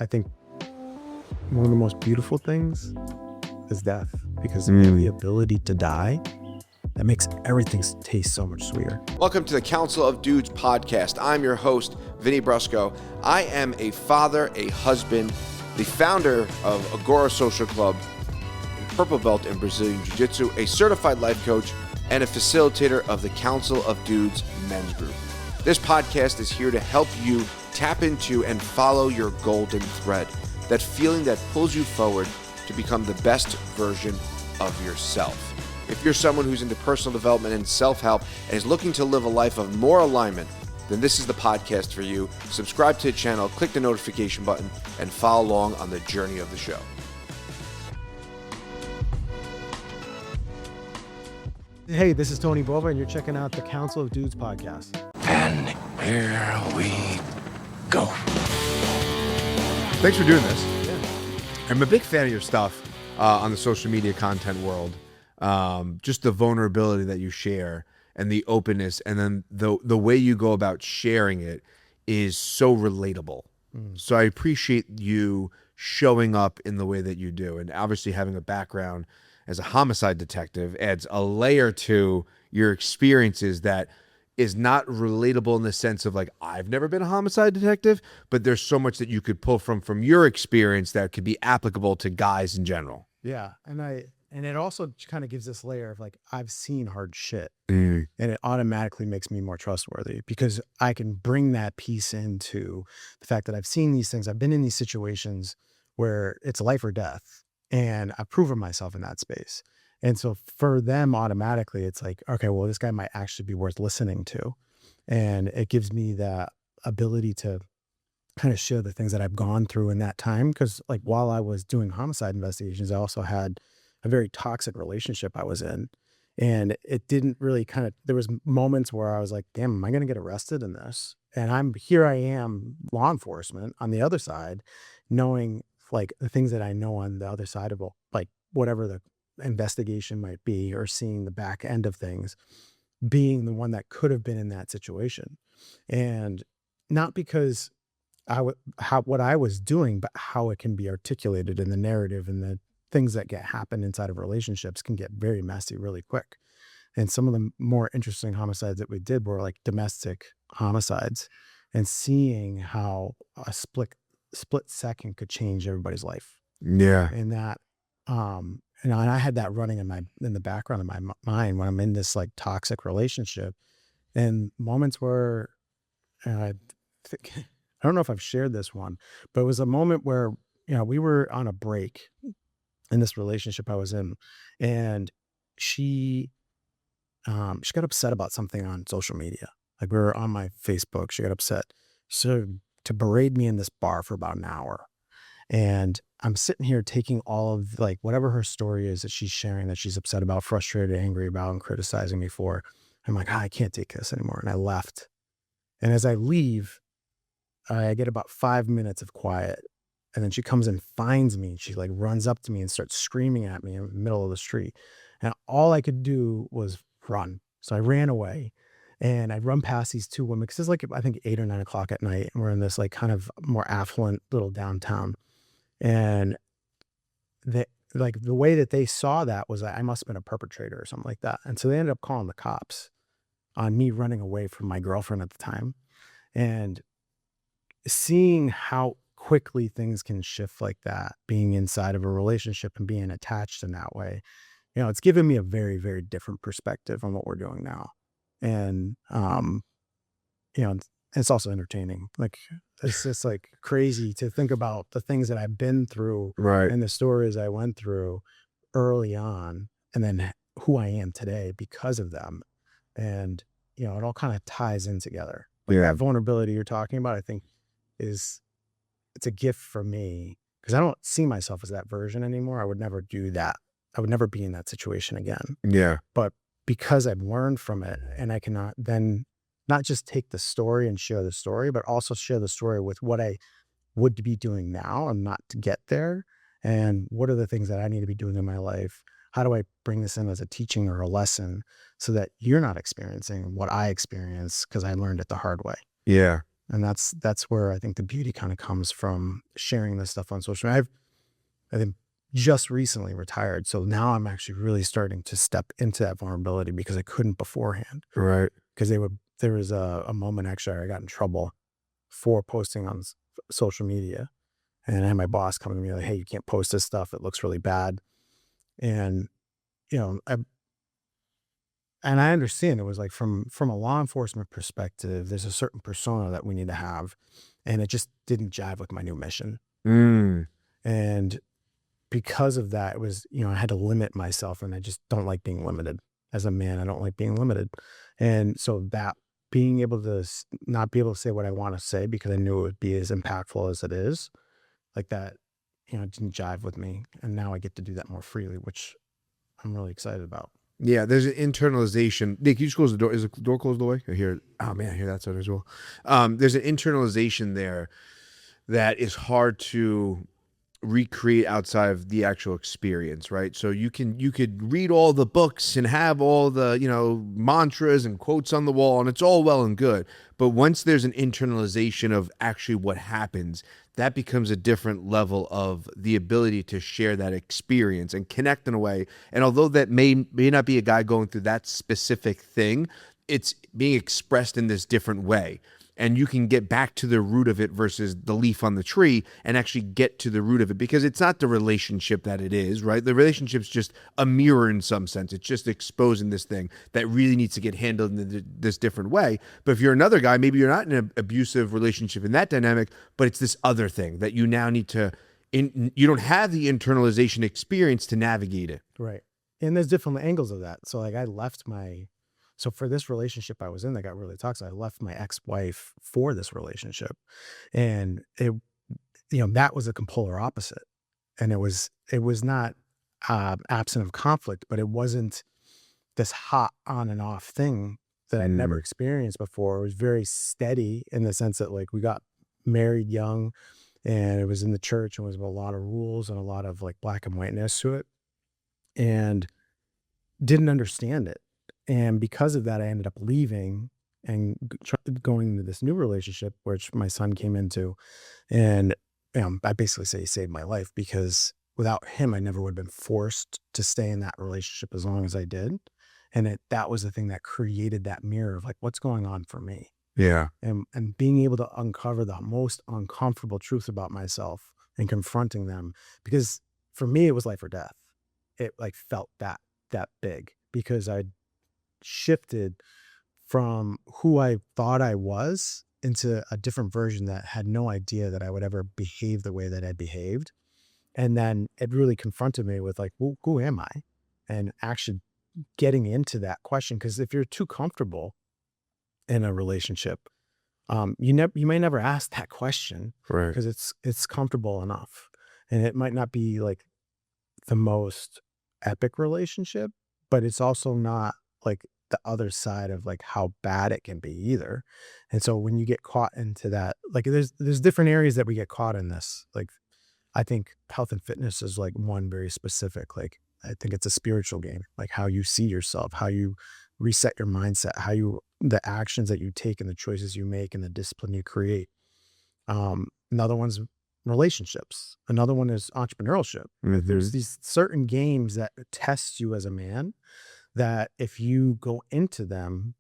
I think one of the most beautiful things is death, because the ability to die, that makes everything taste so much sweeter. Welcome to the Council of Dudes podcast. I'm your host, Vinny Brusco. I am a father, a husband, the founder of Agora Social Club, a purple belt in Brazilian Jiu-Jitsu, a certified life coach, and a facilitator of the Council of Dudes men's group. This podcast is here to help you tap into and follow your golden thread, that feeling that pulls you forward to become the best version of yourself. If you're someone who's into personal development and self-help and is looking to live a life of more alignment, then this is the podcast for you. Subscribe to the channel, click the notification button, and follow along on the journey of the show. Hey, this is Tony Bova, and you're checking out the Council of Dudes podcast. And here we go. Thanks for doing this. Yeah. I'm a big fan of your stuff on the social media content world. Just the vulnerability that you share and the openness, and then the way you go about sharing it is so relatable. So I appreciate you showing up in the way that you do, and obviously having a background as a homicide detective adds a layer to your experiences that is not relatable in the sense of like, I've never been a homicide detective, but there's so much that you could pull from your experience that could be applicable to guys in general. Yeah, and it also kind of gives this layer of like, I've seen hard shit, and it automatically makes me more trustworthy because I can bring that piece into the fact that I've seen these things. I've been in these situations where it's life or death, and I've proven myself in that space. And so for them, automatically, it's like, okay, well, this guy might actually be worth listening to. And it gives me the ability to kind of share the things that I've gone through in that time. Because like while I was doing homicide investigations, I also had a very toxic relationship I was in. And it didn't really there was moments where I was like, damn, am I going to get arrested in this? And I am law enforcement on the other side, knowing like the things that I know on the other side of like whatever the investigation might be, or seeing the back end of things, being the one that could have been in that situation. And not because what I was doing, but how it can be articulated in the narrative, and the things that happen inside of relationships can get very messy really quick. And some of the more interesting homicides that we did were like domestic homicides, and seeing how a split second could change everybody's life. Yeah. And that, and I had that running in the background of my mind when I'm in this like toxic relationship, and moments where I don't know if I've shared this one, but it was a moment where, we were on a break in this relationship I was in, and she got upset about something on social media. Like, we were on my Facebook, she got upset. So to berate me in this bar for about an hour. And I'm sitting here taking all of like whatever her story is that she's sharing, that she's upset about, frustrated, angry about, and criticizing me for. I'm like, I can't take this anymore. And I left. And as I leave, I get about 5 minutes of quiet. And then she comes and finds me. She like runs up to me and starts screaming at me in the middle of the street. And all I could do was run. So I ran away. And I'd run past these two women, because it's like, I think 8 or 9 o'clock at night. And we're in this like kind of more affluent little downtown. And the way that they saw that was I must have been a perpetrator or something like that. And so they ended up calling the cops on me running away from my girlfriend at the time. And seeing how quickly things can shift like that, being inside of a relationship and being attached in that way, it's given me a very, very different perspective on what we're doing now. And, it's also entertaining. Like, it's just like crazy to think about the things that I've been through, Right. and the stories I went through early on, and then who I am today because of them. And, it all kind of ties in together. Like that vulnerability you're talking about, I think it's a gift for me, because I don't see myself as that version anymore. I would never do that. I would never be in that situation again. Yeah. But because I've learned from it, and I cannot then not just take the story and share the story, but also share the story with what I would be doing now and not to get there. And what are the things that I need to be doing in my life? How do I bring this in as a teaching or a lesson, so that you're not experiencing what I experienced because I learned it the hard way? Yeah. And that's where I think the beauty kind of comes from, sharing this stuff on social media. I think just recently retired. So now I'm actually really starting to step into that vulnerability because I couldn't beforehand. Right. Because there was a moment actually I got in trouble for posting on social media. And I had my boss come to me like, hey, you can't post this stuff. It looks really bad. And, you know, I understand it was like from a law enforcement perspective, there's a certain persona that we need to have. And it just didn't jive with my new mission. Mm. And because of that, it was, I had to limit myself, and I just don't like being limited. As a man, I don't like being limited. And so that being able to not be able to say what I want to say because I knew it would be as impactful as it is, like that, it didn't jive with me. And now I get to do that more freely, which I'm really excited about. Yeah, there's an internalization. Nick, you just close the door. Is the door closed away? I hear it. Oh man, I hear that sound as well. There's an internalization there that is hard to recreate outside of the actual experience, right? So you could read all the books and have all the, mantras and quotes on the wall, and it's all well and good. But once there's an internalization of actually what happens, that becomes a different level of the ability to share that experience and connect in a way. And although that may not be a guy going through that specific thing, it's being expressed in this different way. And you can get back to the root of it versus the leaf on the tree and actually get to the root of it, because it's not the relationship that it is, right? The relationship's just a mirror in some sense. It's just exposing this thing that really needs to get handled in this different way. But if you're another guy, maybe you're not in an abusive relationship in that dynamic, but it's this other thing that you now need to, you don't have the internalization experience to navigate it. Right. And there's different angles of that. So like so for this relationship I was in that got really toxic, I left my ex-wife for this relationship. And that was a polar opposite. And it was not absent of conflict, but it wasn't this hot on and off thing that I'd never experienced before. It was very steady in the sense that like we got married young, and it was in the church, and it was a lot of rules and a lot of like black and whiteness to it, and didn't understand it. And because of that, I ended up leaving and going into this new relationship, which my son came into. And I basically say he saved my life, because without him, I never would have been forced to stay in that relationship as long as I did. And that was the thing that created that mirror of like, what's going on for me? Yeah. And being able to uncover the most uncomfortable truths about myself and confronting them. Because for me, it was life or death. It like felt that big, because I shifted from who I thought I was into a different version that had no idea that I would ever behave the way that I behaved. And then it really confronted me with like, well, who am I? And actually getting into that question, because if you're too comfortable in a relationship, you may never ask that question, Right. because it's comfortable enough, and it might not be like the most epic relationship, but it's also not like the other side of like how bad it can be either. And so when you get caught into that, like there's different areas that we get caught in this. Like I think health and fitness is like one very specific. Like I think it's a spiritual game, like how you see yourself, how you reset your mindset, the actions that you take and the choices you make and the discipline you create. Another one's relationships. Another one is entrepreneurship. There's these certain games that test you as a man, that if you go into them,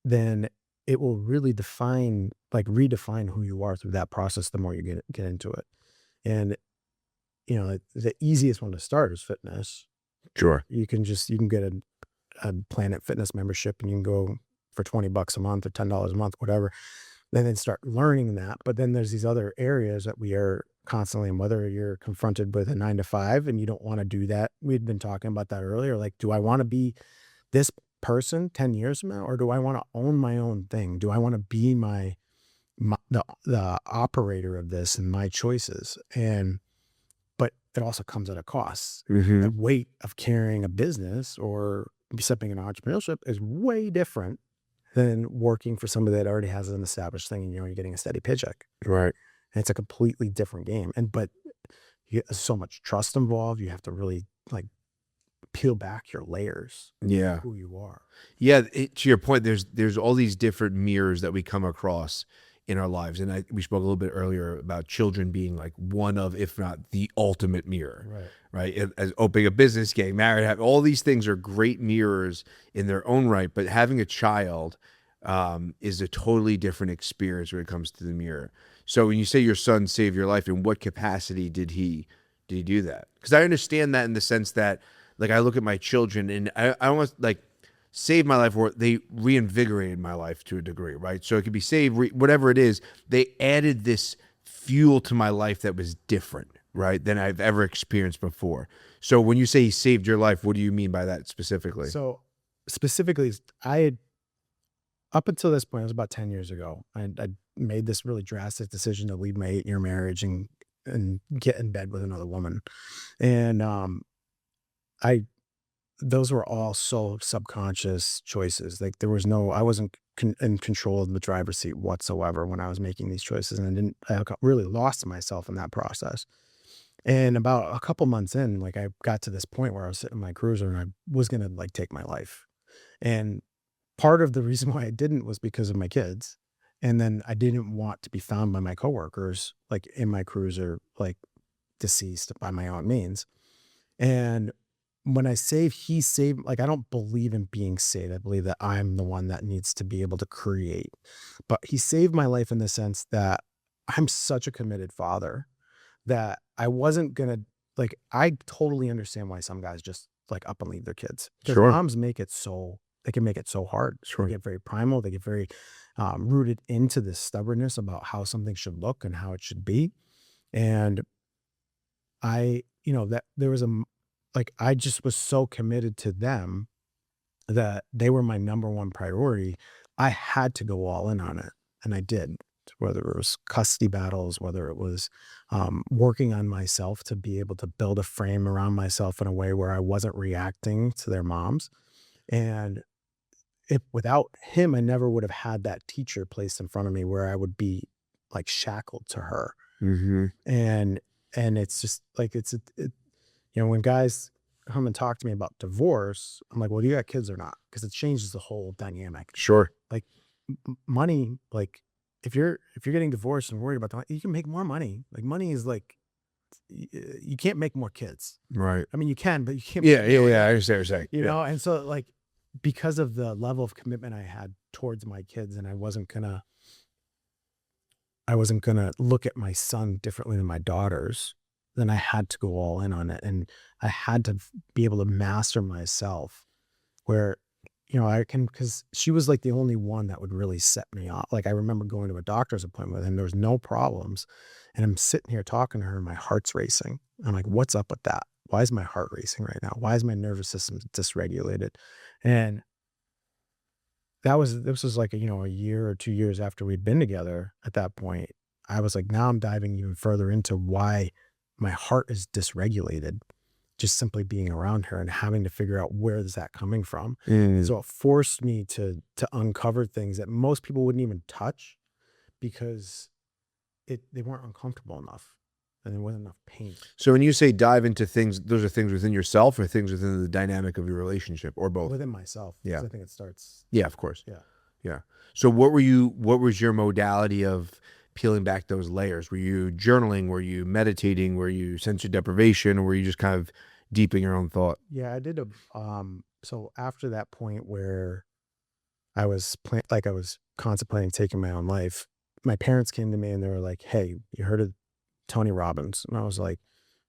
then it will really redefine who you are through that process the more you get into it. And the easiest one to start is fitness. Sure. You can get a Planet Fitness membership, and you can go for $20 a month or $10 a month, whatever, and then start learning that. But then there's these other areas that we are constantly, and whether you're confronted with a 9 to 5 and you don't want to do that. We'd been talking about that earlier. Like, do I want to be this person 10 years from now, or do I want to own my own thing? Do I want to be the operator of this and my choices? But it also comes at a cost. The weight of carrying a business or stepping into entrepreneurship is way different than working for somebody that already has an established thing, and you're getting a steady paycheck. Right. And it's a completely different game. But you get so much trust involved. You have to really like peel back your layers Yeah. of who you are. Yeah, to your point, there's all these different mirrors that we come across in our lives, and we spoke a little bit earlier about children being like one of, if not the ultimate mirror, right? As opening a business, getting married, all these things are great mirrors in their own right, but having a child is a totally different experience when it comes to the mirror. So when you say your son saved your life, in what capacity did he do that? Because I understand that in the sense that, like, I look at my children and I almost like saved my life, or they reinvigorated my life to a degree, right? So it could be saved, whatever it is. They added this fuel to my life that was different, right, than I've ever experienced before. So when you say he saved your life, what do you mean by that specifically? So specifically, I had, up until this point, it was about 10 years ago, I made this really drastic decision to leave my 8-year marriage and get in bed with another woman. And those were all so subconscious choices. Like I wasn't in control of the driver's seat whatsoever when I was making these choices. And I got really lost myself in that process. And about a couple months in, like, I got to this point where I was sitting in my cruiser and I was going to like take my life. And part of the reason why I didn't was because of my kids. And then I didn't want to be found by my coworkers, like in my cruiser, like deceased by my own means. And when I he saved, like, I don't believe in being saved. I believe that I'm the one that needs to be able to create. But he saved my life in the sense that I'm such a committed father that I wasn't going to, like, I totally understand why some guys just like up and leave their kids. Because Sure. moms they can make it so hard. Sure. They get very primal. They get very rooted into this stubbornness about how something should look and how it should be. And that there was I just was so committed to them that they were my number one priority. I had to go all in on it. And I did, whether it was custody battles, whether it was working on myself to be able to build a frame around myself in a way where I wasn't reacting to their moms. And without him, I never would have had that teacher placed in front of me where I would be like shackled to her. Mm-hmm. And it's just like, when guys come and talk to me about divorce, I'm like, well, do you got kids or not? Because it changes the whole dynamic. Sure. Like money, like if you're getting divorced and worried about the money, you can make more money. Like money is like, you can't make more kids. Right. I mean, you can, but you can't. Yeah. I understand what you're saying. You know, and so like, because of the level of commitment I had towards my kids, and I wasn't gonna look at my son differently than my daughters, then I had to go all in on it. And I had to be able to master myself where, because she was like the only one that would really set me off. Like, I remember going to a doctor's appointment with him. There was no problems. And I'm sitting here talking to her and my heart's racing. I'm like, what's up with that? Why is my heart racing right now? Why is my nervous system dysregulated? And this was like, a year or 2 years after we'd been together. At that point, I was like, now I'm diving even further into why my heart is dysregulated, just simply being around her and having to figure out where is that coming from. So it forced me to uncover things that most people wouldn't even touch because they weren't uncomfortable enough and there wasn't enough pain. So when you say dive into things, those are things within yourself or things within the dynamic of your relationship, or both? Within myself. Yeah. I think it starts. Yeah, of course. Yeah. Yeah. So what was your modality of peeling back those layers? Were you journaling? Were you meditating? Were you sensory deprivation? Or were you just kind of deep in your own thought? Yeah, I did so after that point where I was contemplating taking my own life, my parents came to me and they were like, "Hey, you heard of Tony Robbins?" And I was like,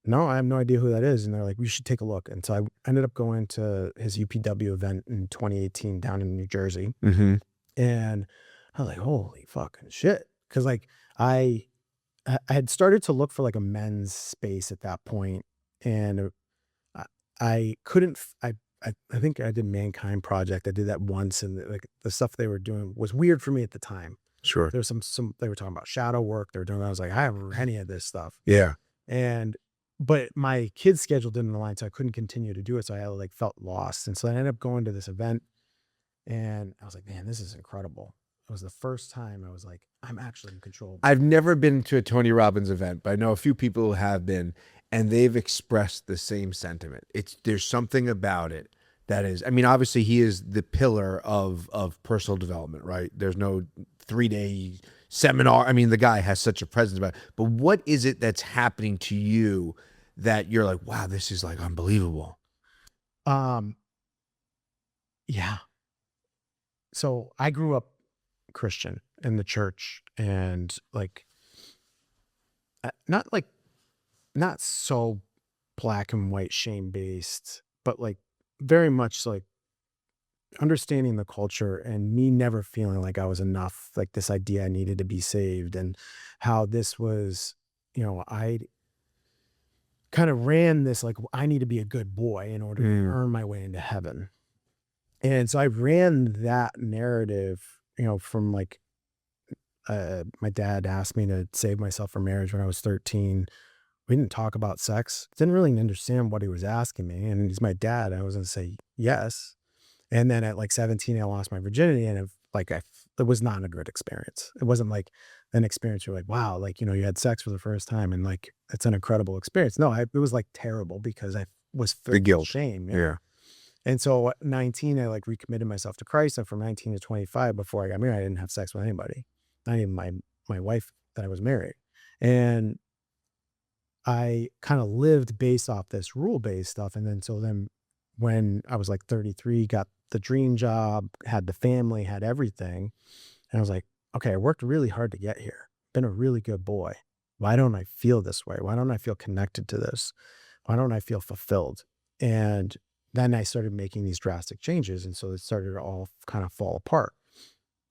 "No, I have no idea who that is." And they're like, "We should take a look." And so I ended up going to his UPW event in 2018 down in New Jersey. Mm-hmm. And I was like, holy fucking shit. Cause like I had started to look for like a men's space at that point, and I couldn't, I think I did Mankind Project. I did that once. And like the stuff they were doing was weird for me at the time. Sure. There was some, they were talking about shadow work. They were doing, I was like, I haven't read any of this stuff. Yeah. But my kid's schedule didn't align, so I couldn't continue to do it. So I felt lost. And so I ended up going to this event and I was like, man, this is incredible. It was the first time I was like, I'm actually in control. I've never been to a Tony Robbins event, but I know a few people who have been. and they've expressed the same sentiment. There's something about it that is, I mean, obviously he is the pillar of personal development, right? There's no 3-day seminar. I mean, the guy has such a presence about it. But what is it that's happening to you that you're like, wow, this is like unbelievable? Yeah. So I grew up Christian in the church, and like, not so black and white shame based, but like very much like understanding the culture and me never feeling like I was enough, like this idea I needed to be saved, and how this was, I kind of ran this like I need to be a good boy in order to earn my way into heaven. And so I ran that narrative, from like my dad asked me to save myself from marriage when I was 13. We didn't talk about sex. Didn't really understand what he was asking me. And he's my dad. I was going to say yes. And then at like 17, I lost my virginity, and it was not a good experience. It wasn't like an experience you're like, wow, like, you had sex for the first time and like, it's an incredible experience. No, it was like terrible because I was filled The guilt. with shame. Yeah. And so at 19, I like recommitted myself to Christ. And from 19 to 25, before I got married, I didn't have sex with anybody, not even my wife that I was married. And I kind of lived based off this rule-based stuff. And then when I was like 33, got the dream job, had the family, had everything. And I was like, okay, I worked really hard to get here. Been a really good boy. Why don't I feel this way? Why don't I feel connected to this? Why don't I feel fulfilled? And then I started making these drastic changes. And so it started to all kind of fall apart.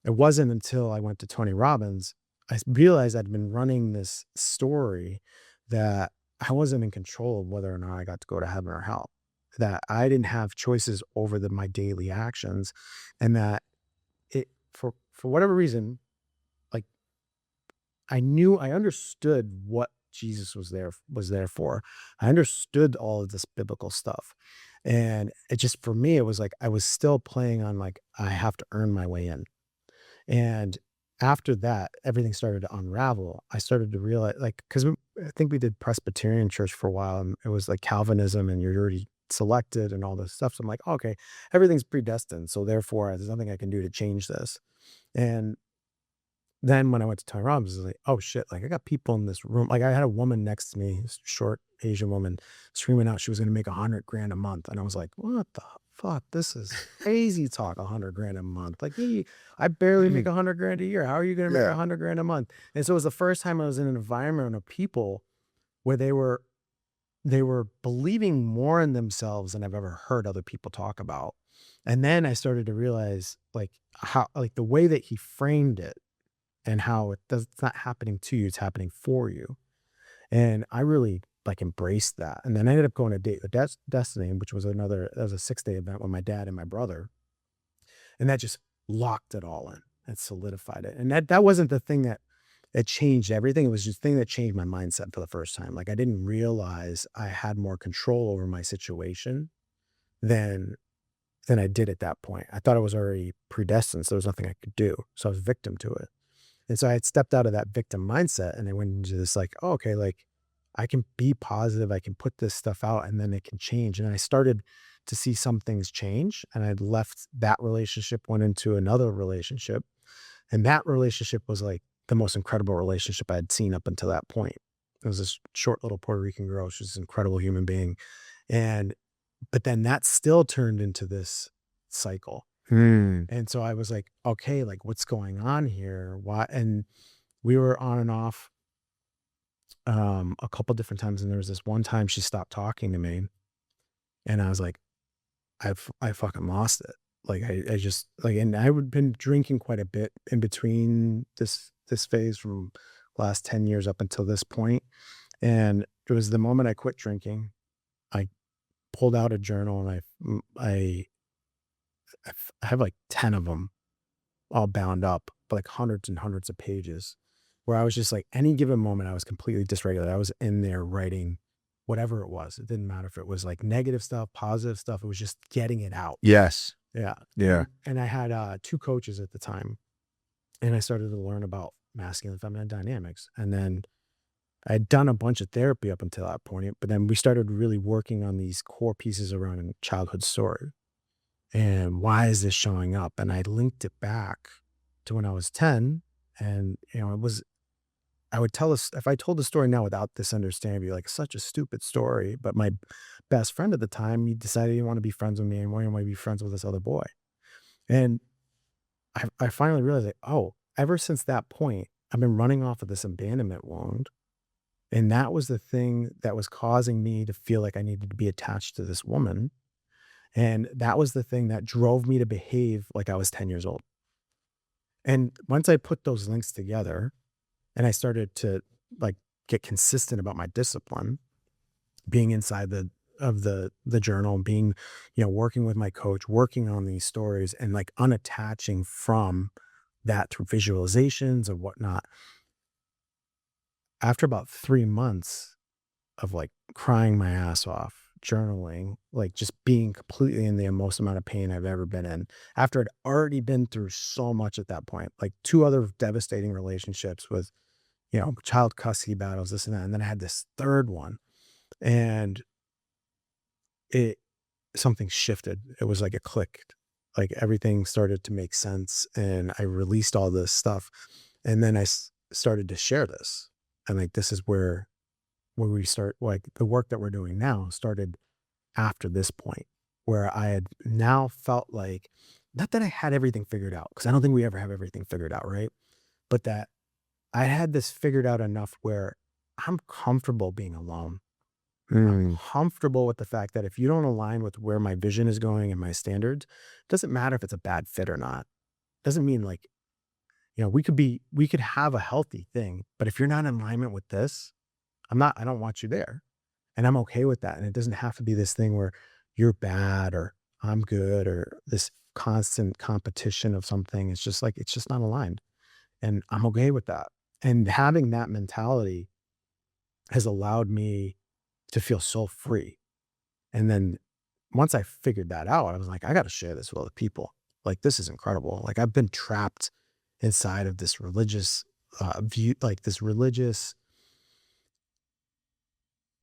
It wasn't until I went to Tony Robbins, I realized I'd been running this story that I wasn't in control of whether or not I got to go to heaven or hell, that I didn't have choices over my daily actions, and that for whatever reason, like I understood what Jesus was there for. I understood all of this biblical stuff. And it just, for me, it was like, I was still playing on like, I have to earn my way in. And after that, everything started to unravel. I started to realize, like, because I think we did Presbyterian church for a while, and it was like Calvinism, and you're already selected and all this stuff. So I'm like, okay, everything's predestined. So therefore, there's nothing I can do to change this. And then when I went to Tony Robbins, I was like, oh shit, like I got people in this room. Like I had a woman next to me, this short Asian woman, screaming out she was going to make $100,000 a month. And I was like, what the fuck? This is crazy talk, $100,000 a month. Like, hey, I barely make $100,000 a year. How are you going to make $100,000 a month? And so it was the first time I was in an environment of people where they were believing more in themselves than I've ever heard other people talk about. And then I started to realize like how, like the way that he framed it, and how it's not happening to you, it's happening for you. And I really like embraced that. And then I ended up going to Date with Destiny, which was that was a 6-day event with my dad and my brother. And that just locked it all in and solidified it. And that wasn't the thing that changed everything. It was just the thing that changed my mindset for the first time. Like I didn't realize I had more control over my situation than I did at that point. I thought it was already predestined, so there was nothing I could do. So I was victim to it. And so I had stepped out of that victim mindset, and I went into this like, oh, okay, like I can be positive. I can put this stuff out, and then it can change. And I started to see some things change, and I'd left that relationship, went into another relationship. And that relationship was like the most incredible relationship I had seen up until that point. It was this short little Puerto Rican girl. She was an incredible human being. But then that still turned into this cycle. And so I was like, okay, like what's going on here? Why? And we were on and off a couple different times. And there was this one time she stopped talking to me, and I was like, I fucking lost it. Like I just like, and I had been drinking quite a bit in between this phase from last 10 years up until this point. And it was the moment I quit drinking, I pulled out a journal, and I have like 10 of them all bound up, but like hundreds and hundreds of pages, where I was just like, any given moment, I was completely dysregulated. I was in there writing whatever it was. It didn't matter if it was like negative stuff, positive stuff. It was just getting it out. Yes. Yeah. Yeah. And I had 2 coaches at the time, and I started to learn about masculine and feminine dynamics. And then I'd done a bunch of therapy up until that point, but then we started really working on these core pieces around a childhood story. And why is this showing up? And I linked it back to when I was 10. And, it was, I would tell us, if I told the story now without this understanding, it'd be like such a stupid story. But my best friend at the time, he decided he didn't want to be friends with me anymore. He wanted to be friends with this other boy. And I finally realized, like, oh, ever since that point, I've been running off of this abandonment wound. And that was the thing that was causing me to feel like I needed to be attached to this woman. And that was the thing that drove me to behave like I was 10 years old. And once I put those links together and I started to like get consistent about my discipline, being inside the journal, being, working with my coach, working on these stories and like unattaching from that through visualizations and whatnot. After about 3 months of like crying my ass off, journaling, like just being completely in the most amount of pain I've ever been in, after I'd already been through so much at that point, like 2 other devastating relationships with, child custody battles, this and that. And then I had this third one and it, something shifted. It was like it clicked, like everything started to make sense. And I released all this stuff. And then I started to share this. And like, this is where we start, like the work that we're doing now started after this point where I had now felt like, not that I had everything figured out, because I don't think we ever have everything figured out, right? But that I had this figured out enough where I'm comfortable being alone. I'm Mm. comfortable with the fact that if you don't align with where my vision is going and my standards, it doesn't matter if it's a bad fit or not. Doesn't mean like, we could have a healthy thing, but if you're not in alignment with this, I don't want you there. And I'm okay with that. And it doesn't have to be this thing where you're bad or I'm good or this constant competition of something. It's just like, it's just not aligned. And I'm okay with that. And having that mentality has allowed me to feel so free. And then once I figured that out, I was like, I got to share this with other people. Like, this is incredible. Like, I've been trapped inside of this religious view, like this religious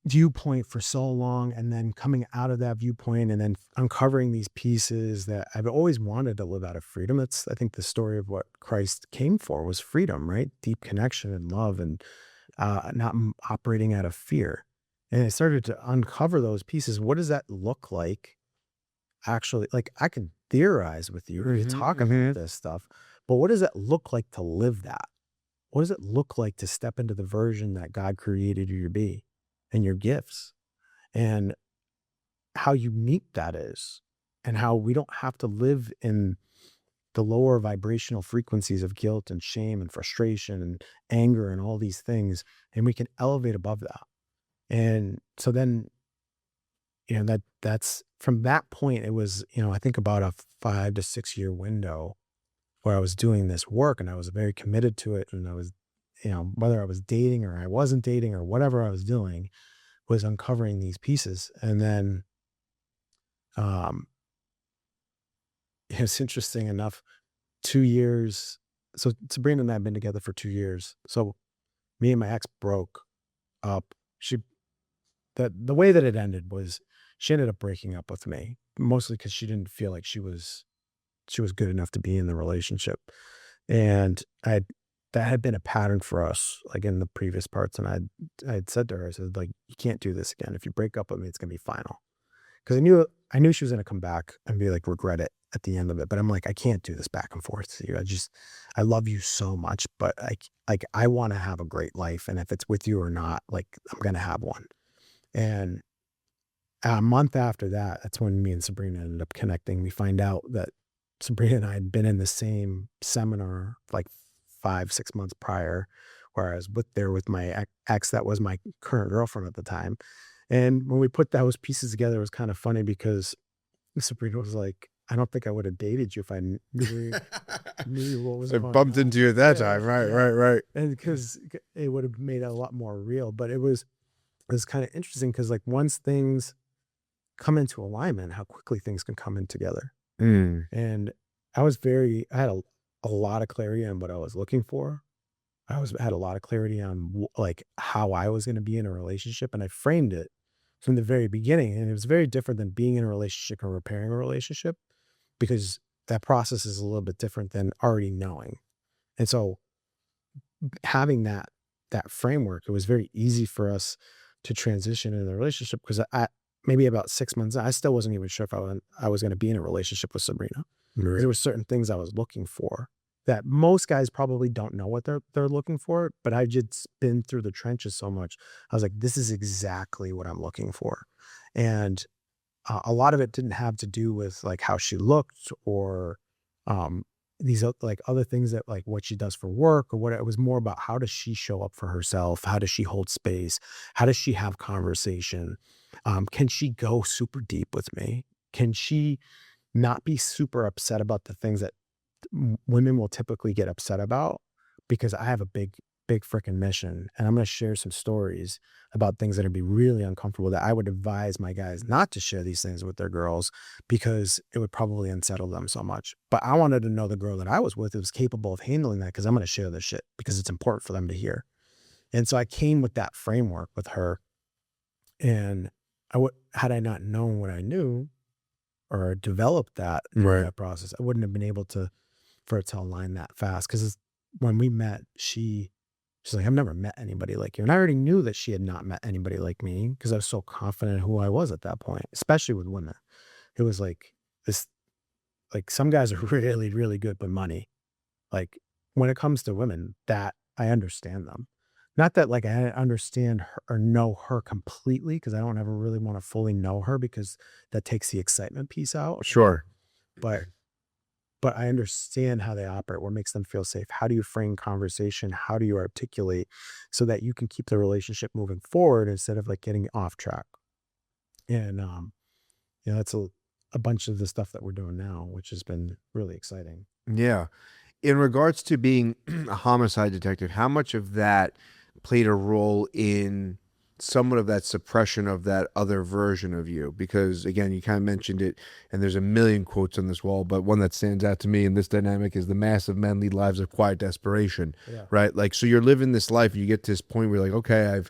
viewpoint for so long, and then coming out of that viewpoint and then uncovering these pieces that I've always wanted to live out of freedom. That's, I think, the story of what Christ came for was freedom, right? Deep connection and love and not operating out of fear. And I started to uncover those pieces. What does that look like? Actually, like I can theorize with you or you talk about this stuff, but what does it look like to live that? What does it look like to step into the version that God created you to be and your gifts and how unique that is and how we don't have to live in the lower vibrational frequencies of guilt and shame and frustration and anger and all these things. And we can elevate above that. And so then, that's from that point, it was, I think about a 5 to 6 year window where I was doing this work and I was very committed to it. And I was, whether I was dating or I wasn't dating or whatever I was doing, was uncovering these pieces. And then, um, it's interesting enough, 2 years. So Sabrina and I have been together for 2 years. So me and my ex broke up. The way that it ended was she ended up breaking up with me, mostly because she didn't feel like she was good enough to be in the relationship. And that had been a pattern for us, like in the previous parts. And I'd said to her, I said, like, you can't do this again. If you break up with me, it's gonna be final. Because I knew she was gonna come back and be like, regret it at the end of it. But I'm like, I can't do this back and forth to you. I love you so much, but I want to have a great life. And if it's with you or not, like I'm gonna have one. And a month after that, that's when me and Sabrina ended up connecting. We find out that Sabrina and I had been in the same seminar like 5, 6 months prior, where I was with my ex that was my current girlfriend at the time. And when we put those pieces together, it was kind of funny because Sabrina was like, I don't think I would have dated you if I knew what was I going bumped on. into you at that time. Right. And because it would have made it a lot more real. But it was kind of interesting because like once things come into alignment, how quickly things can come in together. Mm. And I had a lot of clarity on what I was looking for. had a lot of clarity on like how I was going to be in a relationship, and I framed it from the very beginning. And it was very different than being in a relationship or repairing a relationship, because that process is a little bit different than already knowing. And so having that framework, it was very easy for us to transition in the relationship, because I maybe about 6 months, I still wasn't even sure if I was going to be in a relationship with Sabrina. Right. There were certain things I was looking for that most guys probably don't know what they're looking for, but I've just been through the trenches so much. I was like, this is exactly what I'm looking for. And a lot of it didn't have to do with like how she looked or um like other things, that like what she does for work or what. It was more about, how does she show up for herself? How does she hold space? How does she have conversation? Can she go super deep with me? Can she not be super upset about the things that women will typically get upset about? Because I have a big freaking mission, and I'm going to share some stories about things that would be really uncomfortable, that I would advise my guys not to share these things with their girls, because it would probably unsettle them so much. But I wanted to know the girl that I was with was capable of handling that, because I'm going to share this shit because it's important for them to hear. And so I came with that framework with her. And had I not known what I knew or developed that through that process, I wouldn't have been able for it to align that fast. Because when we met, she's like, I've never met anybody like you. And I already knew that she had not met anybody like me, because I was so confident in who I was at that point, especially with women. It was like this, like some guys are really, really good with money. Like when it comes to women, that I understand them. Not that like I understand her or know her completely, because I don't ever really want to fully know her, because that takes the excitement piece out. Sure. But I understand how they operate, what makes them feel safe. How do you frame conversation? How do you articulate so that you can keep the relationship moving forward instead of like getting off track? And that's a bunch of the stuff that we're doing now, which has been really exciting. Yeah. In regards to being a homicide detective, how much of that played a role in somewhat of that suppression of that other version of you? Because again, you kind of mentioned it, and there's a million quotes on this wall, but one that stands out to me in this dynamic is, the mass of men lead lives of quiet desperation. Yeah. Right? Like, so you're living this life, and you get to this point where you're like, okay,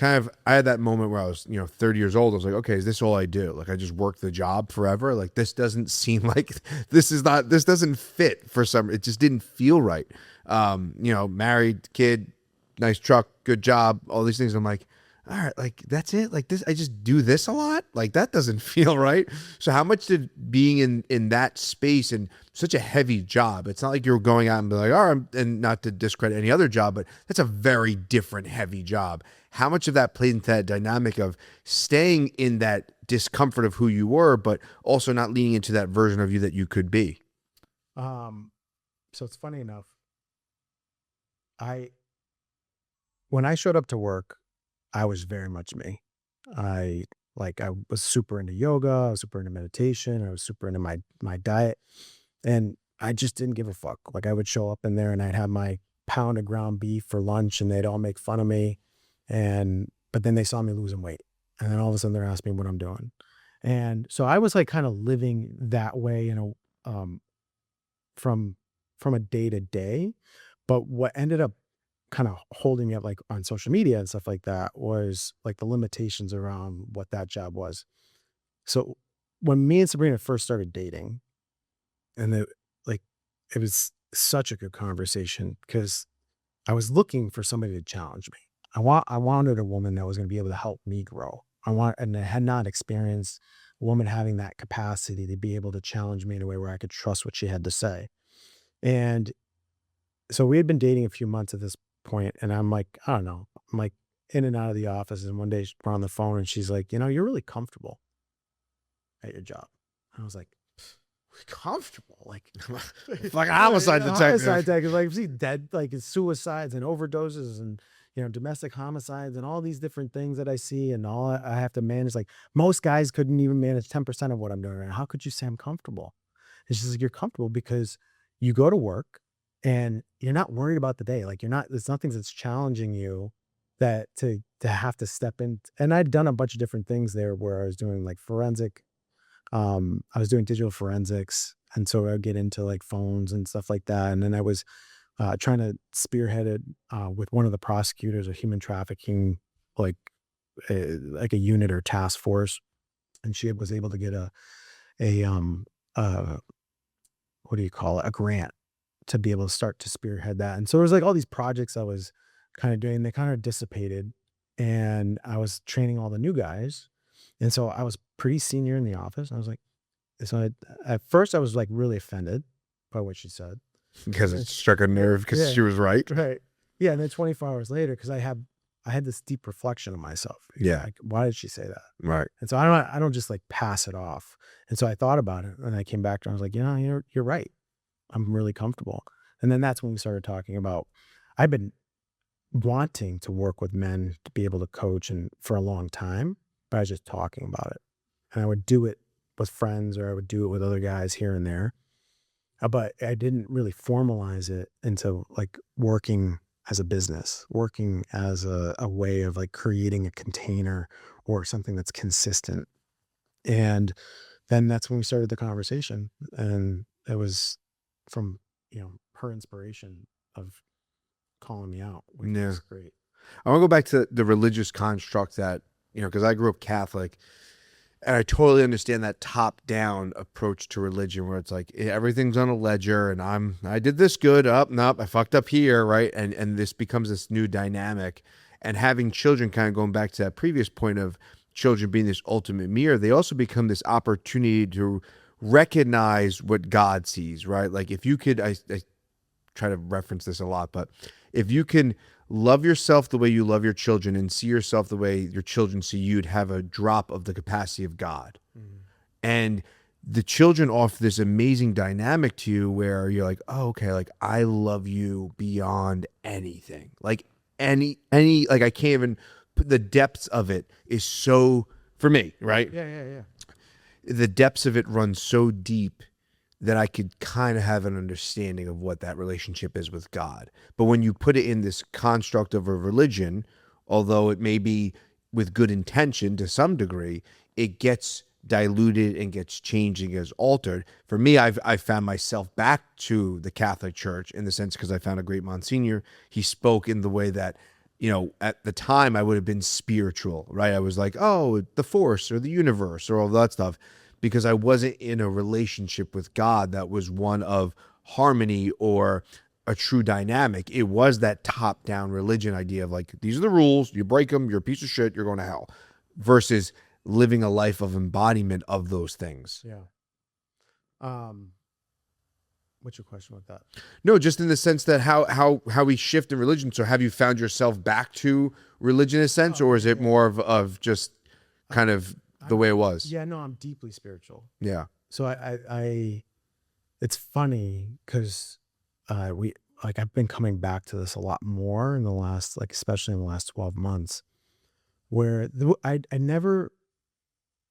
I had that moment where I was, 30 years old. I was like, okay, is this all I do? Like, I just work the job forever? Like, this doesn't seem like, this doesn't fit for some, it just didn't feel right. Married, kid, nice truck, good job, all these things. I'm like, all right, like, that's it. Like, this, I just do this a lot. Like, that doesn't feel right. So how much did being in that space, and such a heavy job, it's not like you're going out and be like, all right, and not to discredit any other job, but that's a very different heavy job. How much of that played into that dynamic of staying in that discomfort of who you were, but also not leaning into that version of you that you could be? So it's funny enough. When I showed up to work, I was very much me. I was super into yoga, I was super into meditation, I was super into my diet, and I just didn't give a fuck. Like I would show up in there and I'd have my pound of ground beef for lunch, and they'd all make fun of me. But then they saw me losing weight, and then all of a sudden they're asking me what I'm doing. And so I was like kind of living that way, from a day to day. But what ended up kind of holding me up, like on social media and stuff like that, was like the limitations around what that job was. So when me and Sabrina first started dating, and like it was such a good conversation, because I was looking for somebody to challenge me. I wanted a woman that was going to be able to help me grow. And I had not experienced a woman having that capacity to be able to challenge me in a way where I could trust what she had to say. And so we had been dating a few months at this point, and I'm like, I don't know, I'm like in and out of the office. And one day we're on the phone, and she's like, you're really comfortable at your job. I was like, comfortable, like Like a homicide detective. homicide detective, like see dead, like suicides and overdoses, and domestic homicides, and all these different things that I see, and all I have to manage. Like most guys couldn't even manage 10% of what I'm doing right now. How could you say I'm comfortable? It's just like, you're comfortable because you go to work and you're not worried about the day. Like there's nothing that's challenging you that to have to step in. And I'd done a bunch of different things there, where I was doing like forensic. I was doing digital forensics. And so I would get into like phones and stuff like that. And then I was trying to spearhead it with one of the prosecutors of human trafficking, like like a unit or task force, and she was able to get a uh what do you call it, a grant to be able to start to spearhead that. And so there was like all these projects I was kind of doing, they kind of dissipated, and I was training all the new guys. And so I was pretty senior in the office. I was like, at first I was like really offended by what she said. Because And it struck a nerve because yeah, she was right. right. Yeah. And then 24 hours later, because I had this deep reflection of myself. Yeah. Like, why did she say that? Right. And so I don't just like pass it off. And so I thought about it, and I came back to her, I was like, you're right. I'm really comfortable. And then that's when we started talking about, I've been wanting to work with men to be able to coach and for a long time, but I was just talking about it. And I would do it with friends, or I would do it with other guys here and there. But I didn't really formalize it into like working as a business, working as a way of like creating a container or something that's consistent. And then that's when we started the conversation. And it was from, her inspiration of calling me out, which Yeah. was great. I want to go back to the religious construct that, because I grew up Catholic, and I totally understand that top-down approach to religion where it's like everything's on a ledger, and I did this good, nope, I fucked up here, right? And this becomes this new dynamic. And having children, kind of going back to that previous point of children being this ultimate mirror, they also become this opportunity to recognize what God sees, right? Like if you could, I try to reference this a lot, but if you can love yourself the way you love your children and see yourself the way your children see you'd have a drop of the capacity of God. And the children offer this amazing dynamic to you where you're like, oh, okay, like I love you beyond anything. Like any like I can't even put the depths of it is so for me, right? Yeah. The depths of it run so deep that I could kind of have an understanding of what that relationship is with God. But when you put it in this construct of a religion, although it may be with good intention to some degree, it gets diluted and gets changed and gets altered. For me, I've found myself back to the Catholic Church in the sense because I found a great Monsignor. He spoke in the way that, at the time I would have been spiritual, right? I was like, oh, the force or the universe or all that stuff, because I wasn't in a relationship with God that was one of harmony or a true dynamic. It was that top-down religion idea of like, these are the rules, you break them, you're a piece of shit, you're going to hell, versus living a life of embodiment of those things. Yeah. What's your question with that? No, just in the sense that how we shift in religion. So have you found yourself back to religion in a sense, or is it more of just kind of the way it was? Yeah, no, I'm deeply spiritual. Yeah. So I it's funny because I've been coming back to this a lot more in the last, like, especially in the last 12 months, where I never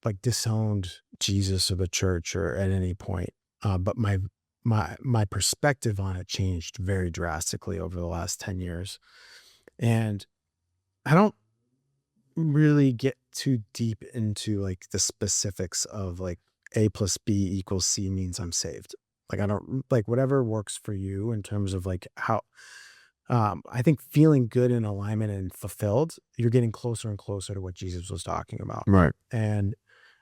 like disowned Jesus or the church or at any point. But my perspective on it changed very drastically over the last 10 years. And I don't really get too deep into like the specifics of like A plus B equals C means I'm saved. Like I don't like whatever works for you in terms of like how I think feeling good in alignment and fulfilled, you're getting closer and closer to what Jesus was talking about. Right. And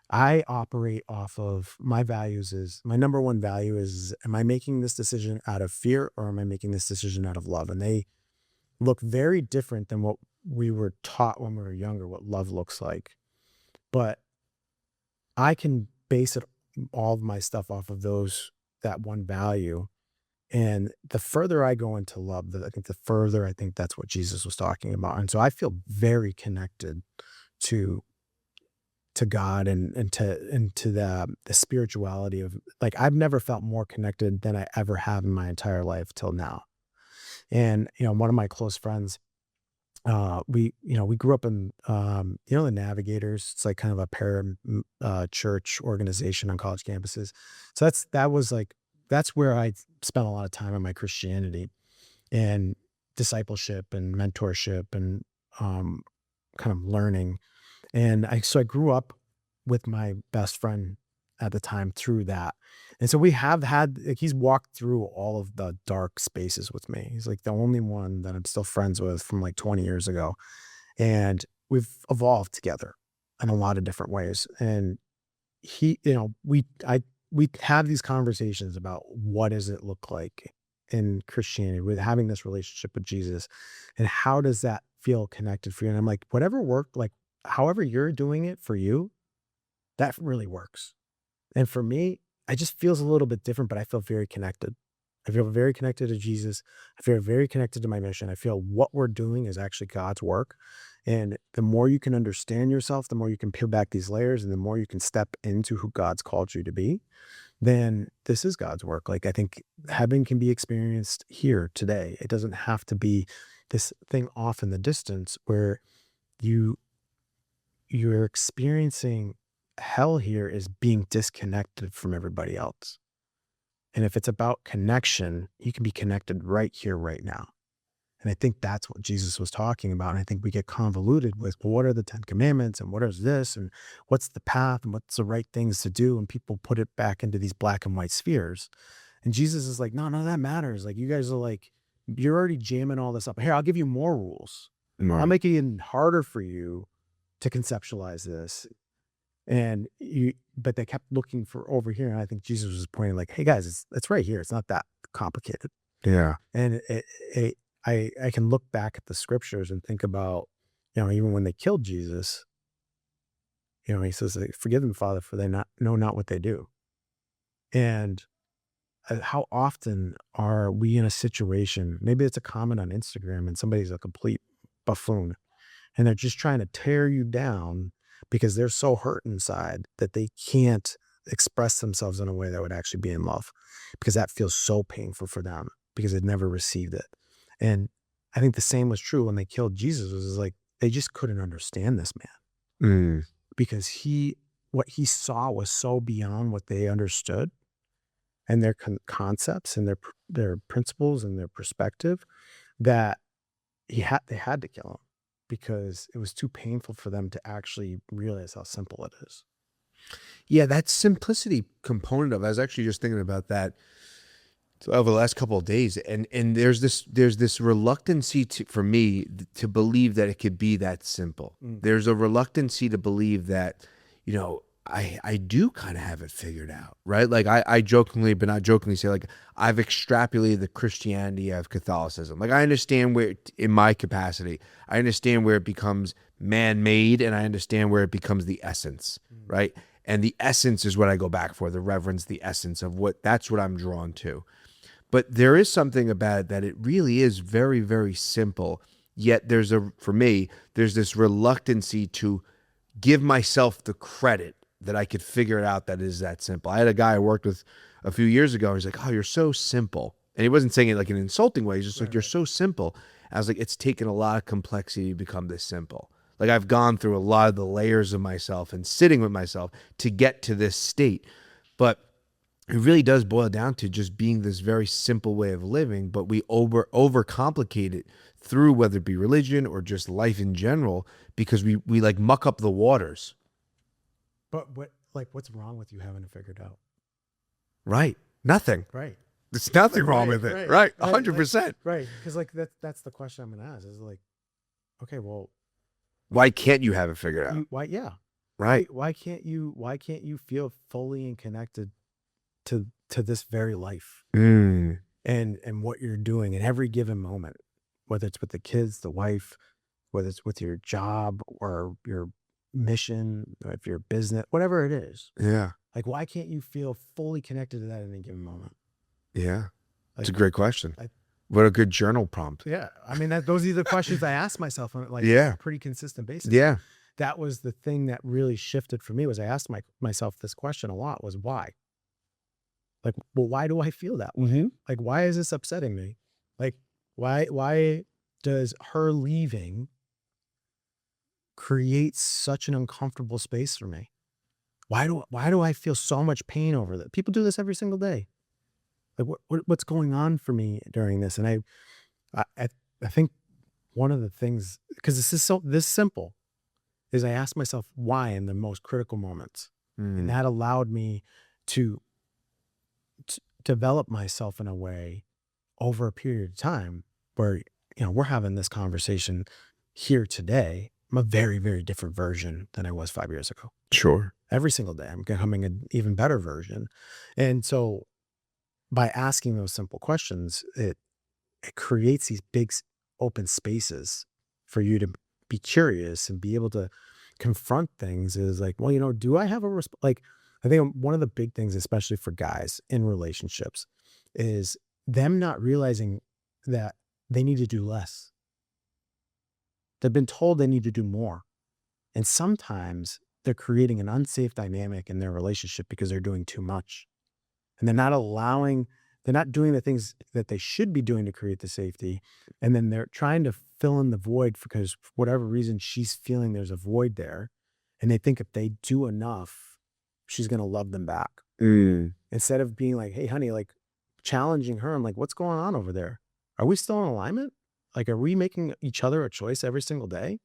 I operate off of my values. Is my number one value is, am I making this decision out of fear or am I making this decision out of love? And they look very different than what we were taught when we were younger, what love looks like. But I can base all of my stuff off of that one value. And the further I go into love, I think that's what Jesus was talking about. And so I feel very connected to God and to the spirituality of, like, I've never felt more connected than I ever have in my entire life till now. And, one of my close friends, we grew up in, the Navigators. It's like kind of a church organization on college campuses. So that's where I spent a lot of time in my Christianity and discipleship and mentorship and, kind of learning. And so I grew up with my best friend at the time through that. And so we have had, like, he's walked through all of the dark spaces with me. He's like the only one that I'm still friends with from like 20 years ago. And we've evolved together in a lot of different ways. And he, we have these conversations about what does it look like in Christianity with having this relationship with Jesus, and how does that feel connected for you? And I'm like, whatever worked, like however you're doing it for you, that really works. And for me, it just feels a little bit different, but I feel very connected. I feel very connected to Jesus. I feel very connected to my mission. I feel what we're doing is actually God's work. And the more you can understand yourself, the more you can peel back these layers, and the more you can step into who God's called you to be, then this is God's work. Like, I think heaven can be experienced here today. It doesn't have to be this thing off in the distance where you're experiencing hell. Here is being disconnected from everybody else. And if it's about connection, you can be connected right here, right now. And I think that's what Jesus was talking about. And I think we get convoluted with, well, what are the 10 commandments and what is this and what's the path and what's the right things to do? And people put it back into these black and white spheres. And Jesus is like, no, none of that matters. Like, you guys are like, you're already jamming all this up. Here, I'll give you more rules. Right. I'll make it even harder for you to conceptualize this. But they kept looking for over here. And I think Jesus was pointing like, hey guys, it's right here. It's not that complicated. Yeah. And I can look back at the scriptures and think about, even when they killed Jesus, he says, like, forgive them, Father, for they know not what they do. And how often are we in a situation, maybe it's a comment on Instagram and somebody's a complete buffoon and they're just trying to tear you down because they're so hurt inside that they can't express themselves in a way that would actually be in love, because that feels so painful for them because they'd never received it. And I think the same was true when they killed Jesus. It was like, they just couldn't understand this man because what he saw was so beyond what they understood and their concepts and their principles and their perspective, that they had to kill him because it was too painful for them to actually realize how simple it is. Yeah, that simplicity component of it, I was actually just thinking about that over the last couple of days, and there's this reluctancy for me to believe that it could be that simple. There's a reluctancy to believe that, I do kind of have it figured out, right? Like I jokingly, but not jokingly, say like I've extrapolated the Christianity of Catholicism. Like I understand where, in my capacity, I understand where it becomes man-made, and I understand where it becomes the essence, right? And the essence is what I go back for, the reverence, the essence of that's what I'm drawn to. But there is something about it that it really is very, very simple. Yet for me, there's this reluctancy to give myself the credit that I could figure it out that it is that simple. I had a guy I worked with a few years ago. He's like, oh, you're so simple. And he wasn't saying it like in an insulting way. He's just like, you're so simple. I was like, it's taken a lot of complexity to become this simple. Like I've gone through a lot of the layers of myself and sitting with myself to get to this state. But it really does boil down to just being this very simple way of living, but we overcomplicate it through whether it be religion or just life in general, because we like muck up the waters. But what's wrong with you having it figured out? Right. Nothing. Right. There's nothing wrong with it. Right. 100%. Right. Because like that's the question I'm gonna ask is like, okay, well, why can't you have it figured out? Why? Yeah. Right. Why can't you feel fully and connected to this very life and what you're doing in every given moment, whether it's with the kids, the wife, whether it's with your job or your mission, or if your business, whatever it is. Yeah. Like, why can't you feel fully connected to that in any given moment? Yeah. It's Like, a great question. What a good journal prompt. yeah. I mean, those are the questions I ask myself on a pretty consistent basis. Yeah. That was the thing that really shifted for me, was I asked myself this question a lot, was why? Like, well, why do I feel that way? Mm-hmm. Like, why is this upsetting me? Like, why does her leaving create such an uncomfortable space for me? Why do I feel so much pain over that? People do this every single day. Like, what's going on for me during this? And I think one of the things, because this is this simple, is I ask myself why in the most critical moments. And that allowed me to develop myself in a way over a period of time where, we're having this conversation here today. I'm a very, very different version than I was 5 years ago. Sure. Every single day, I'm becoming an even better version. And so by asking those simple questions, it creates these big open spaces for you to be curious and be able to confront things. Is like, well, do I have like, I think one of the big things, especially for guys in relationships, is them not realizing that they need to do less. They've been told they need to do more. And sometimes they're creating an unsafe dynamic in their relationship because they're doing too much. And they're not doing the things that they should be doing to create the safety. And then they're trying to fill in the void because for whatever reason, she's feeling there's a void there. And they think if they do enough, she's going to love them back. Instead of being like, hey, honey, like challenging her. I'm like, what's going on over there? Are we still in alignment? Like, are we making each other a choice every single day?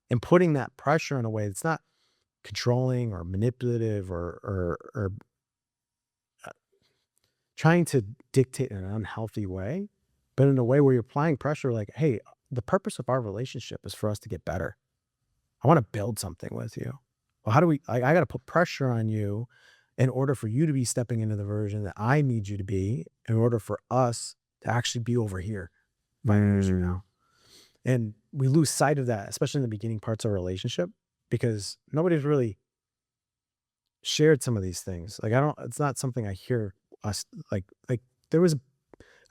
And putting that pressure in a way that's not controlling or manipulative or trying to dictate in an unhealthy way, but in a way where you're applying pressure like, hey, the purpose of our relationship is for us to get better. I want to build something with you. Well, how do I got to put pressure on you in order for you to be stepping into the version that I need you to be in order for us to actually be over here 5 years from now. And we lose sight of that, especially in the beginning parts of a relationship, because nobody's really shared some of these things. Like, it's not something I hear us like there was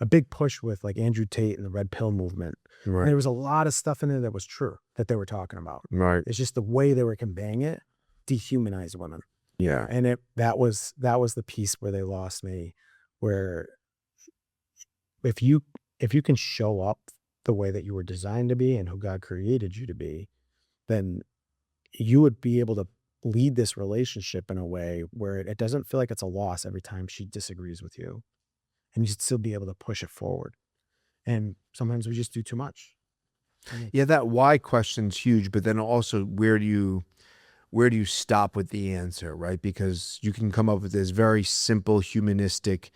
a big push with like Andrew Tate and the red pill movement. Right. And there was a lot of stuff in there that was true that they were talking about. Right. It's just the way they were conveying it dehumanized women. Yeah. And that was the piece where they lost me, where if you can show up the way that you were designed to be and who God created you to be, then you would be able to lead this relationship in a way where it doesn't feel like it's a loss every time she disagrees with you, and you should still be able to push it forward. And sometimes we just do too much. Yeah, that why question's huge, but then also where do you stop with the answer, right? Because you can come up with this very simple, humanistic,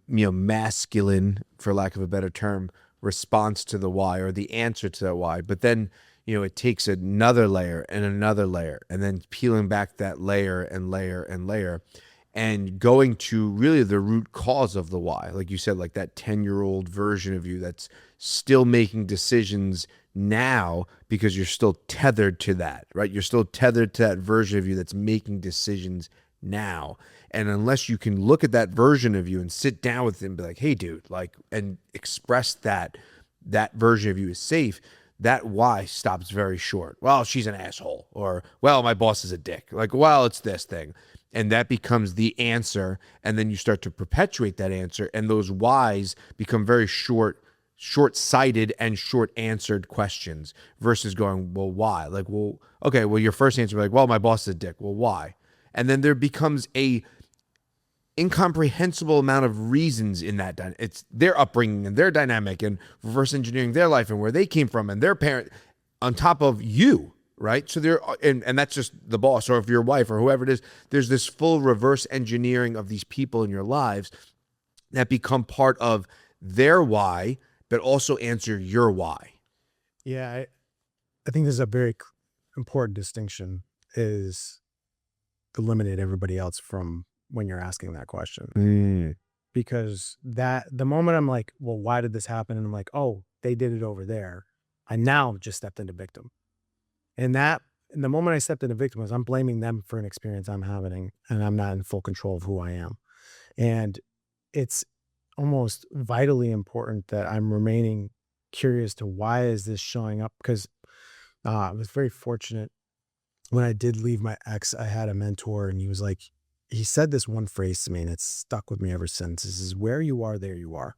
masculine, for lack of a better term, response to the why or the answer to that why, but then it takes another layer and another layer, and then peeling back that layer and layer and layer, and going to really the root cause of the why. Like you said, like that 10-year-old version of you that's still making decisions now because you're still tethered to that, right? You're still tethered to that version of you that's making decisions now. And unless you can look at that version of you and sit down with him and be like, hey, dude, like, and express that version of you is safe, that why stops very short. Well, she's an asshole, or, well, my boss is a dick. Like, well, it's this thing. And that becomes the answer. And then you start to perpetuate that answer. And those whys become very short-sighted and short-answered questions versus going, well, why? Like, well, okay, well, your first answer, like, well, my boss is a dick. Well, why? And then there becomes a incomprehensible amount of reasons in that. It's their upbringing and their dynamic and reverse engineering their life and where they came from and their parent on top of you, right? So and that's just the boss, or if your wife or whoever it is, there's this full reverse engineering of these people in your lives that become part of their why, but also answer your why. Yeah, I think there's a very important distinction is eliminate everybody else from when you're asking that question. Because the moment I'm like, well, why did this happen? And I'm like, oh, they did it over there. I now just stepped into victim. And the moment I stepped into victim was I'm blaming them for an experience I'm having, and I'm not in full control of who I am. And it's almost vitally important that I'm remaining curious to why is this showing up? Because I was very fortunate when I did leave my ex. I had a mentor, and he said this one phrase to me, and it's stuck with me ever since. This is, where you are, there you are.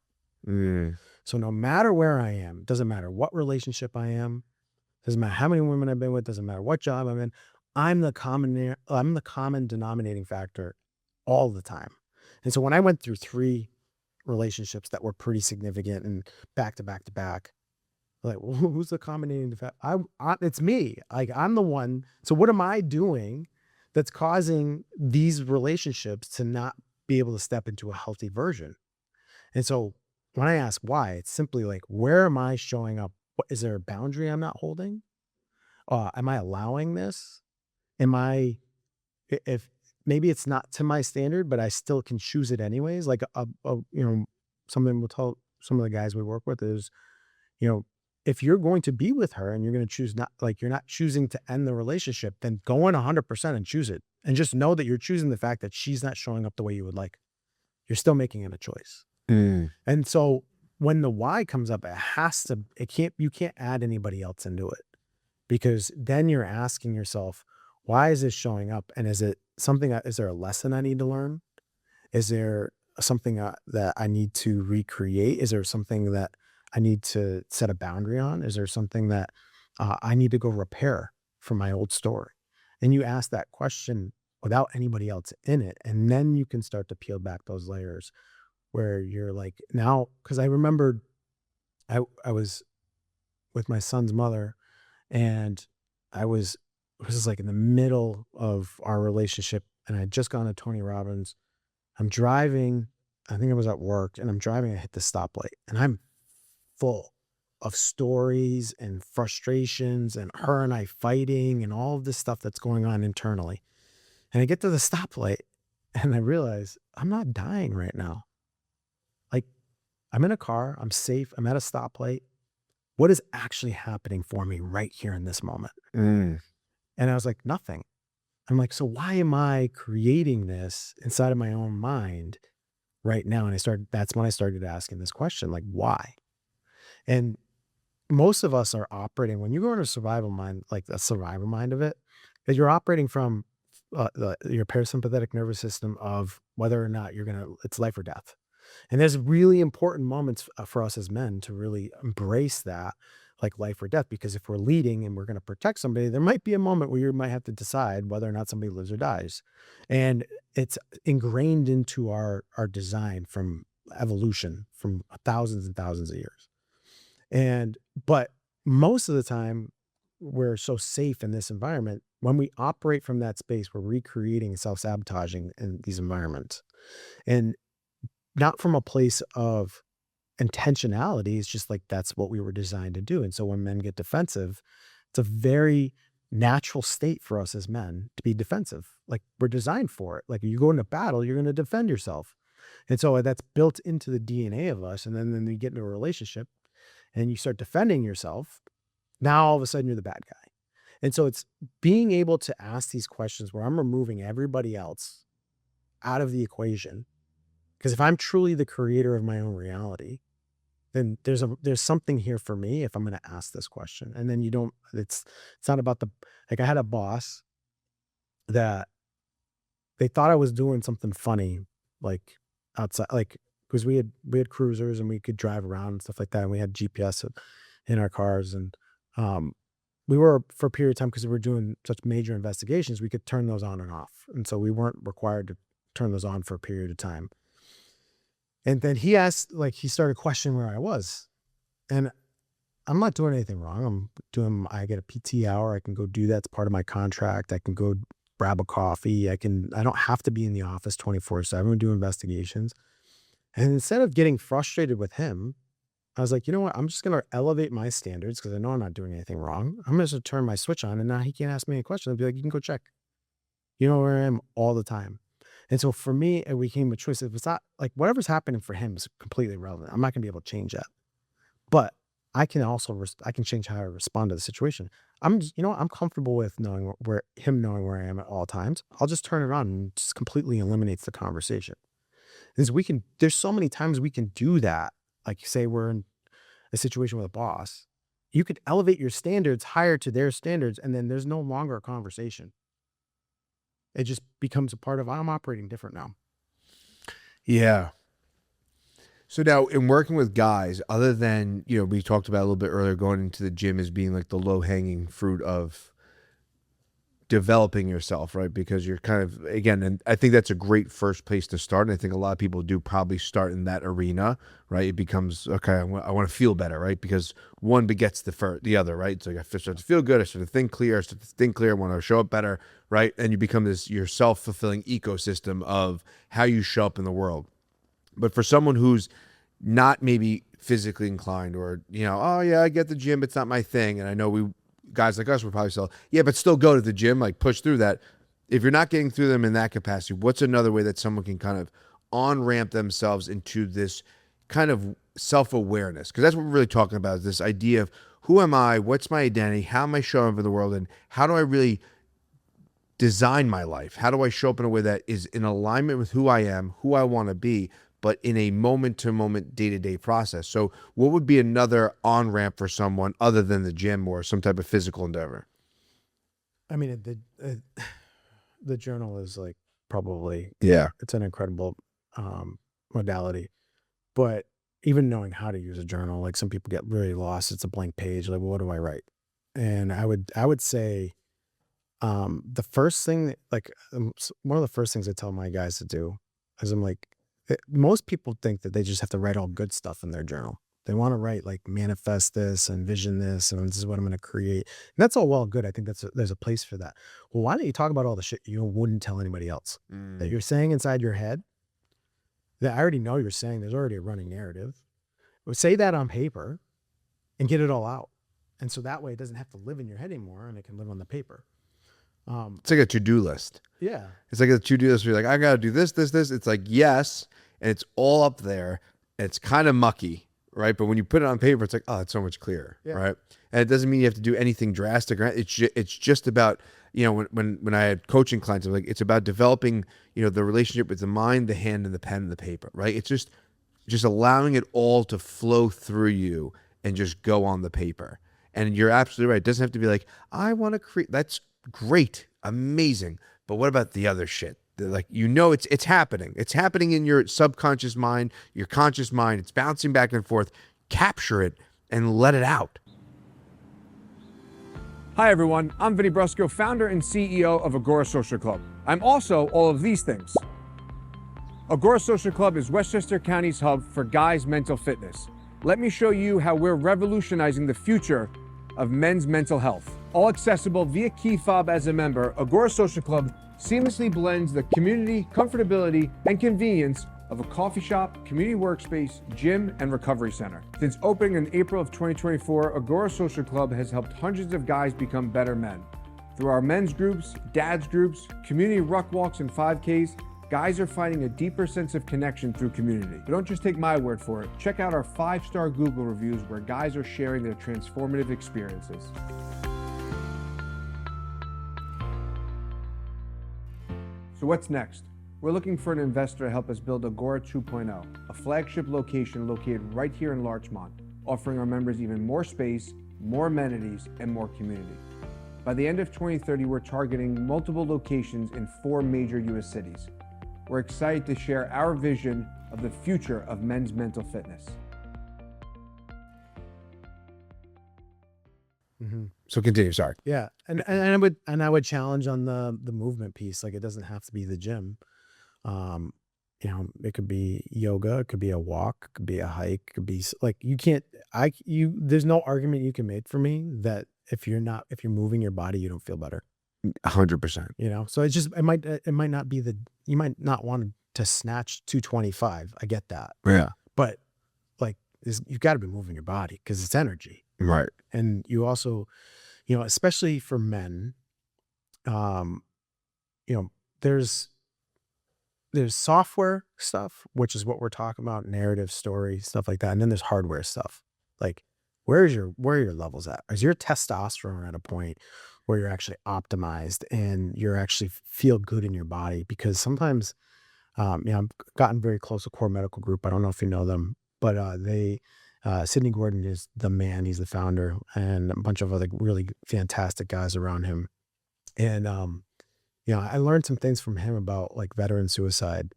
So no matter where I am, doesn't matter what relationship I am, doesn't matter how many women I've been with, doesn't matter what job I'm in, I'm the common denominating factor all the time. And so when I went through 3 relationships that were pretty significant and back to back to back, like, well, who's the common factor? It's me. Like, I'm the one. So what am I doing that's causing these relationships to not be able to step into a healthy version. And so when I ask why, it's simply like, where am I showing up? Is there a boundary I'm not holding? Am I allowing this? Am I, if maybe it's not to my standard, but I still can choose it anyways. Like something we'll tell some of the guys we work with is, you know, if you're going to be with her and you're going to choose not, like, you're not choosing to end the relationship, then go in 100% and choose it. And just know that you're choosing the fact that she's not showing up the way you would like. You're still making it a choice. And so when the why comes up, you can't add anybody else into it, because then you're asking yourself, why is this showing up? And is there a lesson I need to learn? Is there something that I need to recreate? Is there something that I need to set a boundary on? Is there something that I need to go repair from my old story? And you ask that question without anybody else in it. And then you can start to peel back those layers where you're like, now, because I remembered I was with my son's mother, and this is like in the middle of our relationship, and I had just gone to Tony Robbins. I'm driving, I think I was at work, and I'm driving, I hit the stoplight, and I'm full of stories and frustrations and her and I fighting and all of this stuff that's going on internally. And I get to the stoplight and I realize I'm not dying right now. Like, I'm in a car, I'm safe, I'm at a stoplight. What is actually happening for me right here in this moment? And I was like, nothing. I'm like, so why am I creating this inside of my own mind right now? And that's when I started asking this question, like, why? And most of us are operating, when you go into survival mind, like the survival mind of it, that you're operating from your parasympathetic nervous system of whether or not it's life or death. And there's really important moments for us as men to really embrace that, like life or death, because if we're leading and we're going to protect somebody, there might be a moment where you might have to decide whether or not somebody lives or dies. And it's ingrained into our design from evolution, from thousands and thousands of years. But most of the time, we're so safe in this environment. When we operate from that space, we're recreating self-sabotaging in these environments. And not from a place of intentionality. It's just like, that's what we were designed to do. And so when men get defensive, it's a very natural state for us as men to be defensive. Like, we're designed for it. Like, you go into battle, you're going to defend yourself. And so that's built into the DNA of us. And then you get into a relationship and you start defending yourself. Now, all of a sudden, you're the bad guy. And so it's being able to ask these questions where I'm removing everybody else out of the equation. Because if I'm truly the creator of my own reality, then there's something here for me if I'm going to ask this question. And then it's not about like, I had a boss that they thought I was doing something funny, like outside, like, because we had cruisers and we could drive around and stuff like that. And we had GPS in our cars. And we were, for a period of time, because we were doing such major investigations, we could turn those on and off. And so we weren't required to turn those on for a period of time. And then he started questioning where I was. And I'm not doing anything wrong. I get a PT hour. I can go do that. It's part of my contract. I can go grab a coffee. I don't have to be in the office 24/7. We do investigations. And instead of getting frustrated with him, I was like, you know what? I'm just going to elevate my standards, because I know I'm not doing anything wrong. I'm just going to turn my switch on, and now he can't ask me any questions. I'll be like, you can go check. You know where I am all the time. And so for me, it became a choice. If it's not, like, whatever's happening for him is completely irrelevant. I'm not going to be able to change that. But I can change how I respond to the situation. I'm comfortable with knowing where I am at all times. I'll just turn it on, and it just completely eliminates the conversation. There's so many times we can do that. Like, say we're in a situation with a boss, you could elevate your standards higher to their standards, and then there's no longer a conversation. It just becomes a part of, I'm operating different now. Yeah. So now, in working with guys, other than, we talked about a little bit earlier, going into the gym as being like the low-hanging fruit of developing yourself, right? Because you're kind of, again, and I think that's a great first place to start. And I think a lot of people do probably start in that arena, right? It becomes, okay, I want to feel better, right? Because one begets the other, right? It's like I start to feel good, I start to think clear, I want to show up better, right? And you become your self-fulfilling ecosystem of how you show up in the world. But for someone who's not maybe physically inclined, or, oh yeah, I get the gym, it's not my thing. And I know guys like us would probably say, yeah, but still go to the gym, like push through that. If you're not getting through them in that capacity, what's another way that someone can kind of on-ramp themselves into this kind of self-awareness? Because that's what we're really talking about, is this idea of who am I, what's my identity, how am I showing up in the world, and how do I really design my life? How do I show up in a way that is in alignment with who I am, who I want to be, but in a moment-to-moment, day-to-day process? So what would be another on-ramp for someone other than the gym or some type of physical endeavor? I mean, the journal is like probably, it's an incredible modality. But even knowing how to use a journal, like some people get really lost. It's a blank page. Like, well, what do I write? And I would say the first thing that, like, one of the first things I tell my guys to do is, I'm like, most people think that they just have to write all good stuff in their journal. They want to write like manifest this and vision this, and this is what I'm going to create. And that's all well and good. I think there's a place for that. Well, why don't you talk about all the shit you wouldn't tell anybody else that you're saying inside your head that I already know you're saying? There's already a running narrative. Well, say that on paper and get it all out. And so that way it doesn't have to live in your head anymore, and it can live on the paper. It's like a to-do list. Yeah. It's like a to-do list where you're like, I got to do this, this, this. It's like, yes. And it's all up there. It's kind of mucky, right? But when you put it on paper, it's like, oh, it's so much clearer, right? And it doesn't mean you have to do anything drastic. Right? It's just about, when I had coaching clients, I'm like, it's about developing, the relationship with the mind, the hand, and the pen and the paper, right? It's just allowing it all to flow through you and just go on the paper. And you're absolutely right. It doesn't have to be like, I want to create. That's great, amazing. But what about the other shit? Like, it's happening. It's happening in your subconscious mind, your conscious mind. It's bouncing back and forth. Capture it and let it out. Hi everyone, I'm Vinny Brusco, founder and CEO of Agora Social Club. I'm also all of these things. Agora Social Club is Westchester County's hub for guys' mental fitness. Let me show you how we're revolutionizing the future of men's mental health. All accessible via key fob as a member, Agora Social Club seamlessly blends the community, comfortability, and convenience of a coffee shop, community workspace, gym, and recovery center. Since opening in April of 2024, Agora Social Club has helped hundreds of guys become better men. Through our men's groups, dads groups, community ruck walks, and 5Ks, guys are finding a deeper sense of connection through community. But don't just take my word for it. Check out our 5-star Google reviews where guys are sharing their transformative experiences. So what's next? We're looking for an investor to help us build Agora 2.0, a flagship location located right here in Larchmont, offering our members even more space, more amenities, and more community. By the end of 2030, we're targeting multiple locations in 4 major U.S. cities. We're excited to share our vision of the future of men's mental fitness. Mm-hmm. So continue, sorry. Yeah. And I would challenge on the movement piece. Like, it doesn't have to be the gym. It could be yoga, it could be a walk, it could be a hike, it could be like, there's no argument you can make for me that if you're moving your body, you don't feel better. 100%. So it might not be you might not want to snatch 225. I get that. Yeah. But like, you've got to be moving your body because it's energy. Right. And you also, especially for men, there's software stuff, which is what we're talking about, narrative, story, stuff like that. And then there's hardware stuff. Like, where are your levels at? Is your testosterone at a point where you're actually optimized and you're actually feel good in your body? Because sometimes, I've gotten very close to Core Medical Group. I don't know if you know them, but Sidney Gordon is the man. He's the founder, and a bunch of other really fantastic guys around him. And, I learned some things from him about like veteran suicide,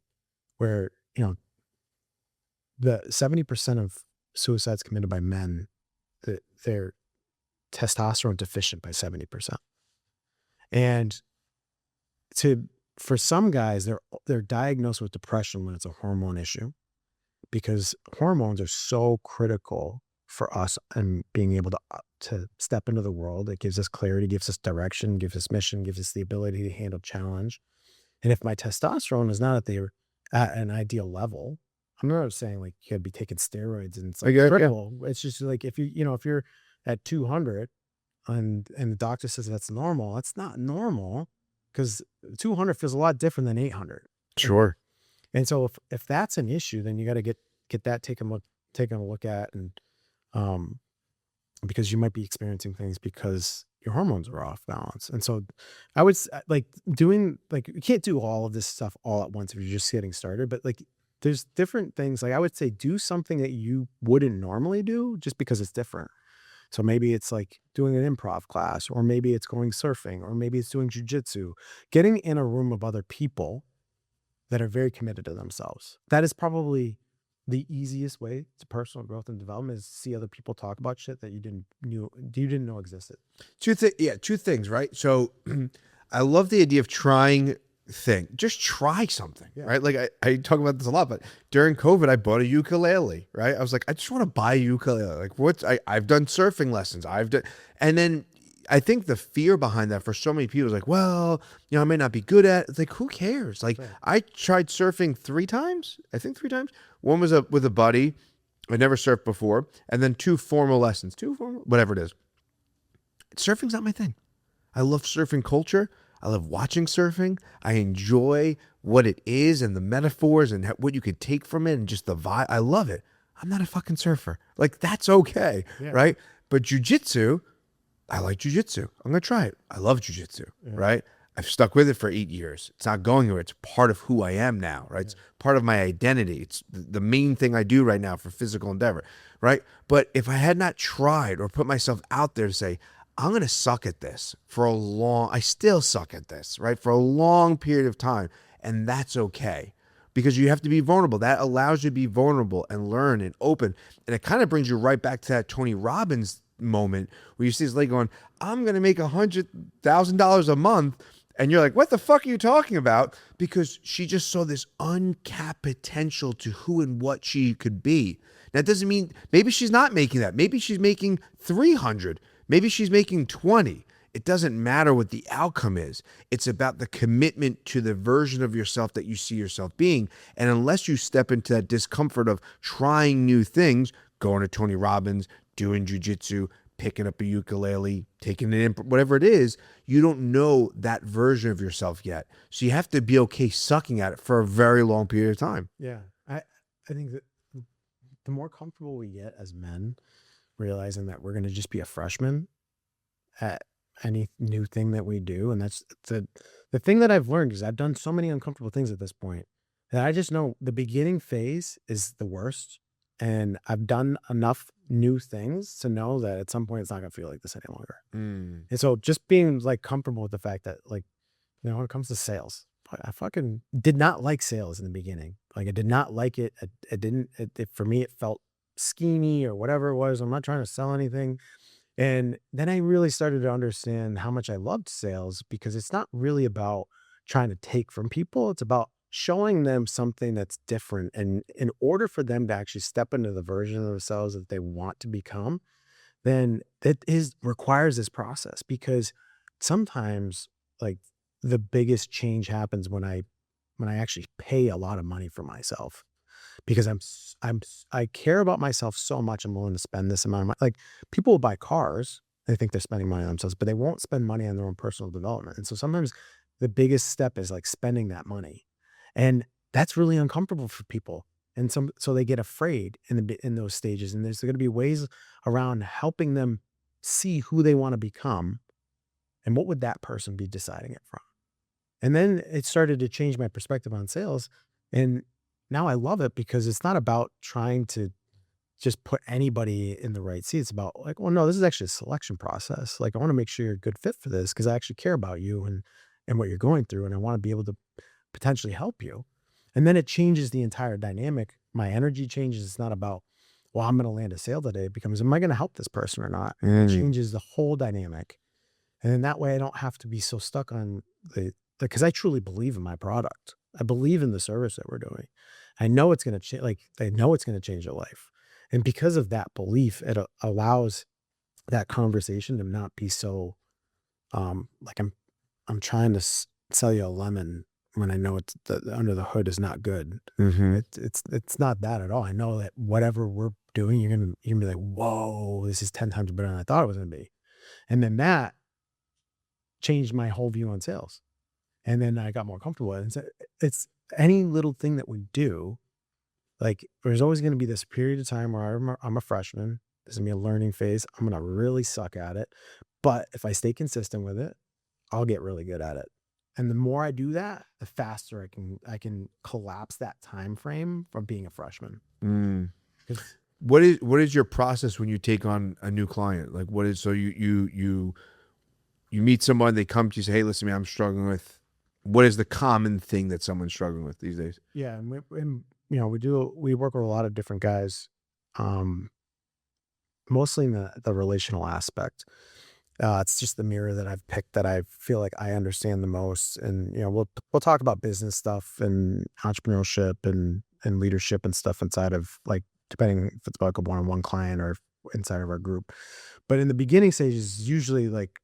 where, the 70% of suicides committed by men, they're testosterone deficient by 70%. And for some guys, they're diagnosed with depression when it's a hormone issue, because hormones are so critical for us and being able to step into the world. It gives us clarity, gives us direction, gives us mission, gives us the ability to handle challenge. And if my testosterone is not at an ideal level, I'm not saying like you gotta be taking steroids and it's like critical. It's just like if you're at 200 and the doctor says that's normal, that's not normal, because 200 feels a lot different than 800. Sure. And so if that's an issue, then you got to get that taken a look at, and because you might be experiencing things because your hormones are off balance. And so I would like doing, like, you can't do all of this stuff all at once if you're just getting started, but like there's different things. Like I would say do something that you wouldn't normally do just because it's different. So maybe it's like doing an improv class, or maybe it's going surfing, or maybe it's doing jujitsu, getting in a room of other people that are very committed to themselves. That is probably the easiest way to personal growth and development, is see other people talk about shit that you didn't know existed. Two things, right? So I love the idea of trying just try something, right? Like I talk about this a lot, but during COVID, I bought a ukulele, right? I was like, I just want to buy a ukulele. Like I've done surfing lessons. And then I think the fear behind that for so many people is like, well, I may not be good at it. It's like, who cares? Like I tried surfing 3 times. One was with a buddy. I never surfed before. And then 2 formal lessons, whatever it is. Surfing's not my thing. I love surfing culture. I love watching surfing. I enjoy what it is and the metaphors and what you could take from it and just the vibe. I love it. I'm not a fucking surfer. Like, that's okay, right? But jujitsu, I like jujitsu. I'm going to try it. I love jujitsu, right? I've stuck with it for 8 years. It's not going anywhere. It's part of who I am now, right? It's part of my identity. It's the main thing I do right now for physical endeavor, right? But if I had not tried or put myself out there to say, I'm going to suck at this I still suck at this, right? For a long period of time. And that's okay, because you have to be vulnerable. That allows you to be vulnerable and learn and open. And it kind of brings you right back to that Tony Robbins moment where you see this lady going, I'm going to make $100,000 a month. And you're like, what the fuck are you talking about? Because she just saw this uncapped potential to who and what she could be. That doesn't mean, maybe she's not making that. Maybe she's making 300. Maybe she's making 20. It doesn't matter what the outcome is. It's about the commitment to the version of yourself that you see yourself being. And unless you step into that discomfort of trying new things, going to Tony Robbins, doing jujitsu, picking up a ukulele, taking an whatever it is, you don't know that version of yourself yet. So you have to be okay sucking at it for a very long period of time. Yeah. I think that the more comfortable we get as men, realizing that we're going to just be a freshman at any new thing that we do. And that's the thing that I've learned, is I've done so many uncomfortable things at this point that I just know the beginning phase is the worst. And I've done enough new things to know that at some point it's not going to feel like this any longer. And so just being like comfortable with the fact that, like, when it comes to sales, I fucking did not like sales in the beginning. Like, I did not like it. For me, it felt schemy or whatever it was. I'm not trying to sell anything. And then I really started to understand how much I loved sales, because it's not really about trying to take from people. It's about showing them something that's different. And in order for them to actually step into the version of themselves that they want to become, then it requires this process. Because sometimes, like, the biggest change happens when I actually pay a lot of money for myself, because I care about myself so much. I'm willing to spend this amount of money. Like, people will buy cars, they think they're spending money on themselves, but they won't spend money on their own personal development. And so sometimes the biggest step is like spending that money, and that's really uncomfortable for people. And so they get afraid in those stages. And there's going to be ways around helping them see who they want to become, and what would that person be deciding it from. And then it started to change my perspective on sales. And now I love it, because it's not about trying to just put anybody in the right seat. It's about, like, well, no, this is actually a selection process. Like, I want to make sure you're a good fit for this, because I actually care about you and what you're going through. And I want to be able to potentially help you. And then it changes the entire dynamic. My energy changes. It's not about, well, I'm going to land a sale today. It becomes, am I going to help this person or not? It changes the whole dynamic. And then that way I don't have to be so stuck on because I truly believe in my product. I believe in the service that we're doing. I know it's going to change. Like I know it's going to change your life. And because of that belief, it allows that conversation to not be so, like I'm trying to sell you a lemon when I know it's under the hood is not good. Mm-hmm. It's not that at all. I know that whatever we're doing, you're gonna be like, whoa, this is 10 times better than I thought it was gonna be. And then that changed my whole view on sales. And then I got more comfortable. And so it's any little thing that we do, like there's always going to be this period of time where I'm a freshman. There's gonna be a learning phase. I'm going to really suck at it. But if I stay consistent with it, I'll get really good at it. And the more I do that, the faster I can collapse that time frame from being a freshman. Mm. 'Cause- What is your process when you take on a new client? Like what is, so you meet someone, they come to you, say, hey, listen, man, I'm struggling with, what is the common thing that someone's struggling with these days? yeah, and we work with a lot of different guys, mostly in the relational aspect. It's just the mirror that I've picked that I feel like I understand the most. And, we'll talk about business stuff and entrepreneurship and leadership and stuff inside of like, depending if it's like a one-on-one client or inside of our group. But in the beginning stages, usually like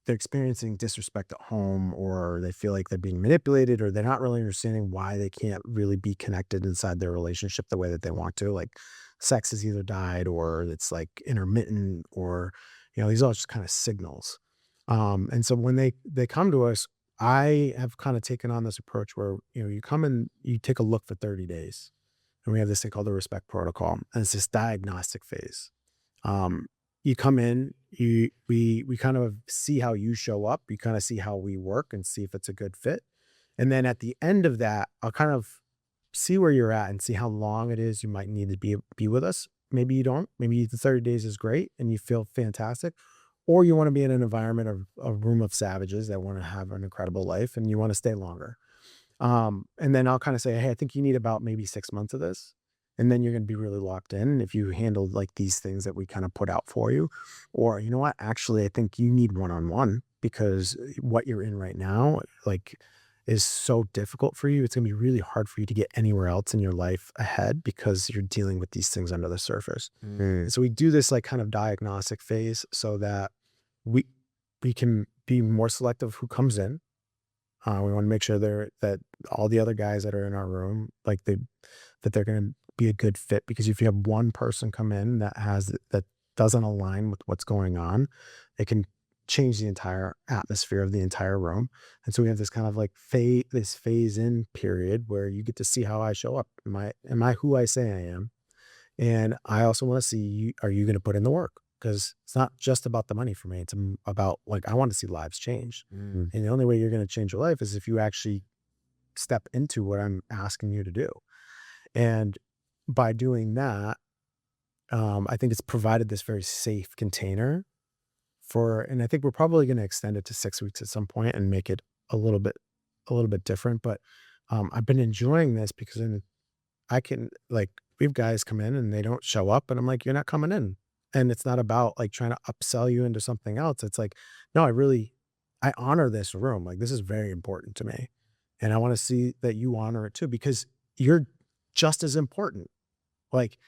they're experiencing disrespect at home, or they feel like they're being manipulated, or they're not really understanding why they can't really be connected inside their relationship the way that they want to. Like sex has either died or it's like intermittent, or, these are just kind of signals. And so when they come to us, I have kind of taken on this approach where, you come and you take a look for 30 days. And we have this thing called the respect protocol. And it's this diagnostic phase. You come in, we kind of see how you show up. You kind of see how we work and see if it's a good fit. And then at the end of that, I'll kind of see where you're at and see how long it is you might need to be with us. Maybe you don't. Maybe the 30 days is great and you feel fantastic. Or you want to be in an environment of a room of savages that want to have an incredible life and you want to stay longer. And then I'll kind of say, hey, I think you need about maybe 6 months of this. And then you're going to be really locked in if you handle like these things that we kind of put out for you. Or, you know what, actually, I think you need one-on-one, because what you're in right now, like, is so difficult for you. It's going to be really hard for you to get anywhere else in your life ahead because you're dealing with these things under the surface. And so we do this like kind of diagnostic phase so that we can be more selective who comes in. We want to make sure that all the other guys that are in our room, like that they're going to be a good fit, because if you have one person come in that doesn't align with what's going on, it can change the entire atmosphere of the entire room. And so we have this kind of like phase in period where you get to see how I show up. Am I who I say I am? And I also want to see, are you going to put in the work? Because it's not just about the money for me. It's about like, I want to see lives change. And the only way you're going to change your life is if you actually step into what I'm asking you to do. And by doing that, I think it's provided this very safe container and I think we're probably going to extend it to 6 weeks at some point and make it a little bit different. But I've been enjoying this because then I can, like, we have guys come in and they don't show up and I'm like, you're not coming in. And it's not about like trying to upsell you into something else. It's like, no, I honor this room. Like, this is very important to me. And I want to see that you honor it too, because you're just as important. Like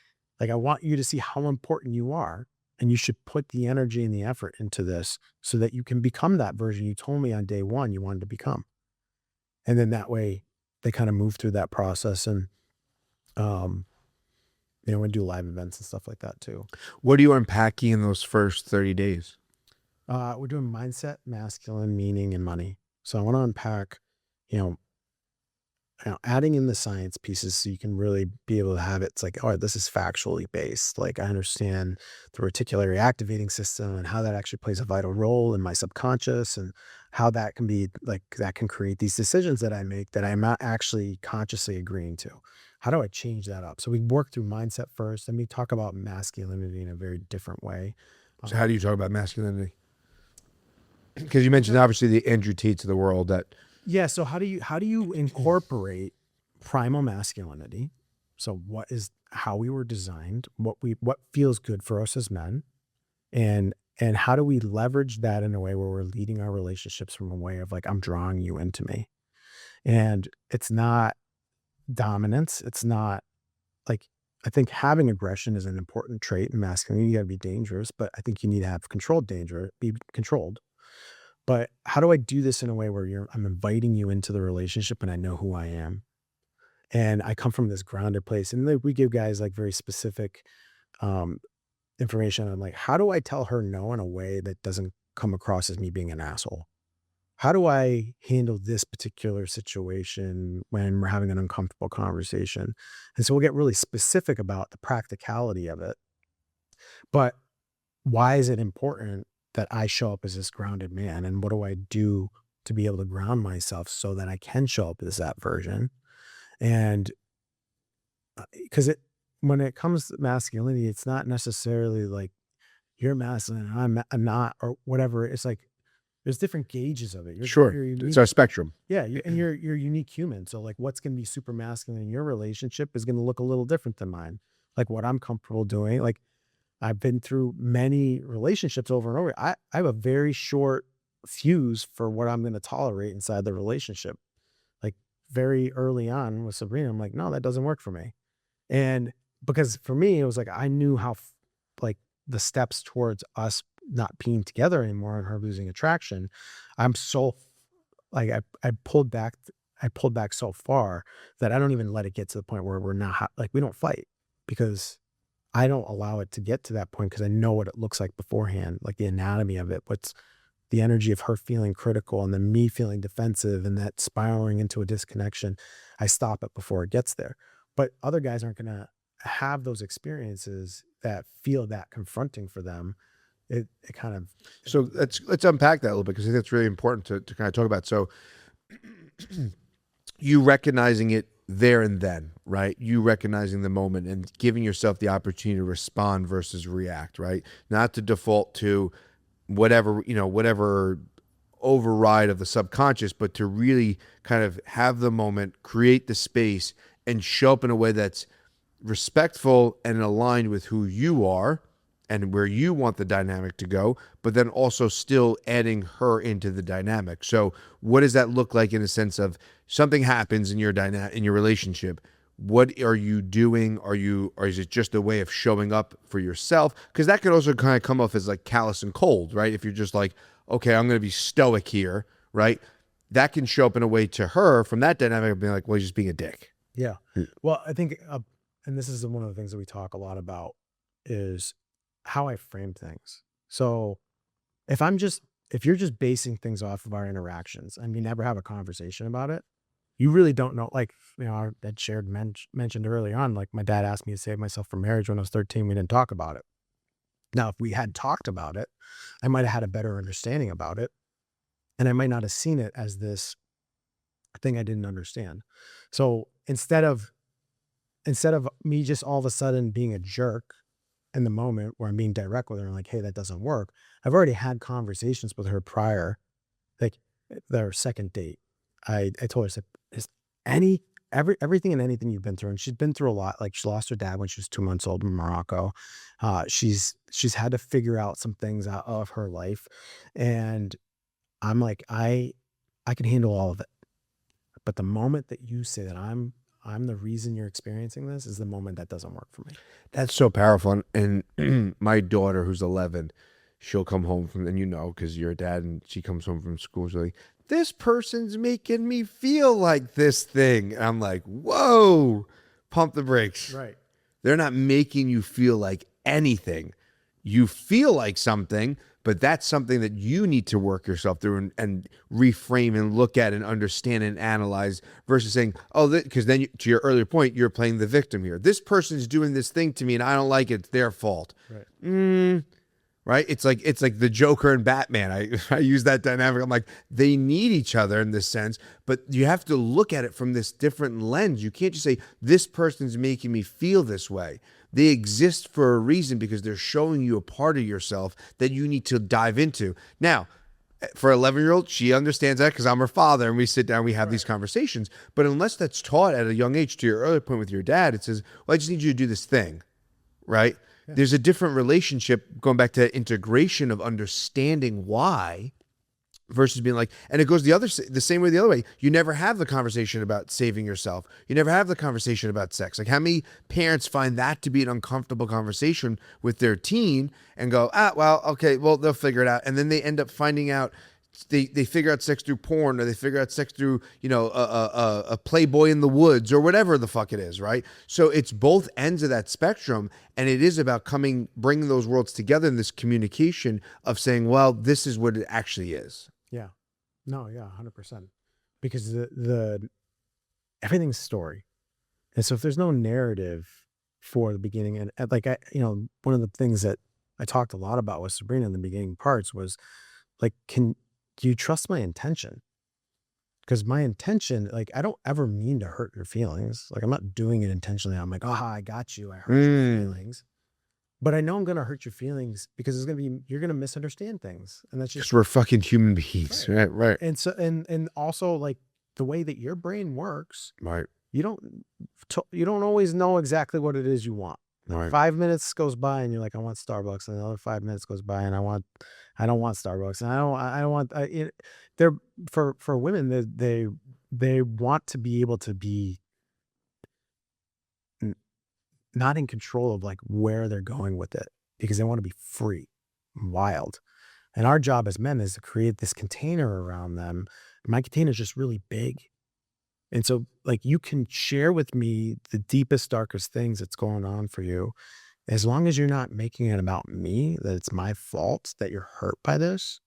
I want you to see how important you are, and you should put the energy and the effort into this so that you can become that version you told me on day one you wanted to become. And then that way they kind of move through that process. And, we do live events and stuff like that too. What are you unpacking in those first 30 days? We're doing mindset, masculine, meaning, and money. So I want to unpack, adding in the science pieces so you can really be able to have it. It's like, all right, this is factually based. Like, I understand the reticular activating system and how that actually plays a vital role in my subconscious, and how that can be like, that can create these decisions that I make that I'm not actually consciously agreeing to. How do I change that up? So we work through mindset first, and we talk about masculinity in a very different way. So how do you talk about masculinity? Because you mentioned obviously the Andrew Tates of the world that. Yeah. So how do you incorporate primal masculinity? So how we were designed, what feels good for us as men, and And how do we leverage that in a way where we're leading our relationships from a way of like, I'm drawing you into me. And it's not dominance. It's not like, I think having aggression is an important trait in masculinity. You got to be dangerous, but I think you need to have controlled danger, be controlled. But how do I do this in a way where I'm inviting you into the relationship and I know who I am? And I come from this grounded place. And like, we give guys like very specific um, information on like, how do I tell her no in a way that doesn't come across as me being an asshole? How do I handle this particular situation when we're having an uncomfortable conversation? And so we'll get really specific about the practicality of it. But why is it important that I show up as this grounded man? And what do I do to be able to ground myself so that I can show up as that version? And because when it comes to masculinity, it's not necessarily like you're masculine and I'm not, or whatever. It's like there's different gauges of it. Sure. You're It's unique. our spectrum. Yeah, and you're a unique human. So like what's going to be super masculine in your relationship is going to look a little different than mine. Like what I'm comfortable doing. Like I've been through many relationships over and over. I have a very short fuse for what I'm going to tolerate inside the relationship. Like very early on with Sabrina, I'm like, no, that doesn't work for me. And because for me, it was like I knew how like the steps towards us not being together anymore and her losing attraction. I'm so like I pulled back so far that I don't even let it get to the point where we're not like we don't fight, because I don't allow it to get to that point because I know what it looks like beforehand, like the anatomy of it, what's the energy of her feeling critical and then me feeling defensive and that spiraling into a disconnection. I stop it before it gets there. But other guys aren't going to have those experiences that feel that confronting for them. It kind of. So let's unpack that a little bit, because I think that's really important to kind of talk about. So you recognizing it there and then, right? You recognizing the moment and giving yourself the opportunity to respond versus react, right? Not to default to whatever override of the subconscious, but to really kind of have the moment, create the space, and show up in a way that's respectful and aligned with who you are and where you want the dynamic to go, but then also still adding her into the dynamic. So what does that look like in a sense of something happens in your in your relationship? What are you doing? Or is it just a way of showing up for yourself? Because that could also kind of come off as like callous and cold, right? If you're just like, okay, I'm going to be stoic here, right? That can show up in a way to her from that dynamic of being like, well, he's just being a dick. Yeah. Well, I think, and this is one of the things that we talk a lot about, is how I frame things. So if you're just basing things off of our interactions and we never have a conversation about it, you really don't know. Like, our that shared mentioned early on, like my dad asked me to save myself from marriage when I was 13. We didn't talk about it. Now, if we had talked about it, I might have had a better understanding about it. And I might not have seen it as this thing I didn't understand. So instead of me just all of a sudden being a jerk in the moment where I'm being direct with her and like, hey, that doesn't work, I've already had conversations with her prior, like their second date. I told her, I said, is everything and anything you've been through, and she's been through a lot. Like she lost her dad when she was 2 months old in Morocco. She's had to figure out some things out of her life. And I'm like, I can handle all of it. But the moment that you say that I'm the reason you're experiencing this is the moment that doesn't work for me. That's so powerful. And my daughter, who's 11, she'll come home from, and because you're a dad, and she comes home from school, she's like, this person's making me feel like this thing. And I'm like, whoa, pump the brakes. Right. They're not making you feel like anything. You feel like something, but that's something that you need to work yourself through and reframe and look at and understand and analyze, versus saying, oh, because then to your earlier point, you're playing the victim here. This person's doing this thing to me and I don't like it. It's their fault. Right. Right? It's like the Joker and Batman. I use that dynamic. I'm like, they need each other in this sense, but you have to look at it from this different lens. You can't just say, this person's making me feel this way. They exist for a reason, because they're showing you a part of yourself that you need to dive into. Now, for an 11-year-old, she understands that because I'm her father and we sit down, we have these conversations. But unless that's taught at a young age, to your earlier point with your dad, it says, well, I just need you to do this thing, right? there's a different relationship going back to integration of understanding why versus being like, and it goes the same way the other way. You never have the conversation about saving yourself. You never have the conversation about sex. Like, how many parents find that to be an uncomfortable conversation with their teen and go, well, okay, well, they'll figure it out. And then they end up finding out they figure out sex through porn, or they figure out sex through, a Playboy in the woods or whatever the fuck it is, right? So it's both ends of that spectrum, and it is about bringing those worlds together in this communication of saying, well, this is what it actually is. Yeah. No, yeah, 100%. Because the everything's story. And so if there's no narrative for the beginning, and like, one of the things that I talked a lot about with Sabrina in the beginning parts was like, do you trust my intention? Because my intention, like, I don't ever mean to hurt your feelings. Like, I'm not doing it intentionally. I'm like, I got you. I hurt your feelings. But I know I'm going to hurt your feelings because you're going to misunderstand things. And that's just, because we're fucking human beings. Right. and so, and also, like, the way that your brain works, Right. you don't always know exactly what it is you want. Right. 5 minutes goes by and you're like, I want Starbucks, and another 5 minutes goes by and I don't want Starbucks, and I don't want. They're for women, they want to be able to be not in control of like where they're going with it, because they want to be free, wild. And our job as men is to create this container around them. My container is just really big. And so, like, you can share with me the deepest, darkest things that's going on for you. As long as you're not making it about me, that it's my fault that you're hurt by this,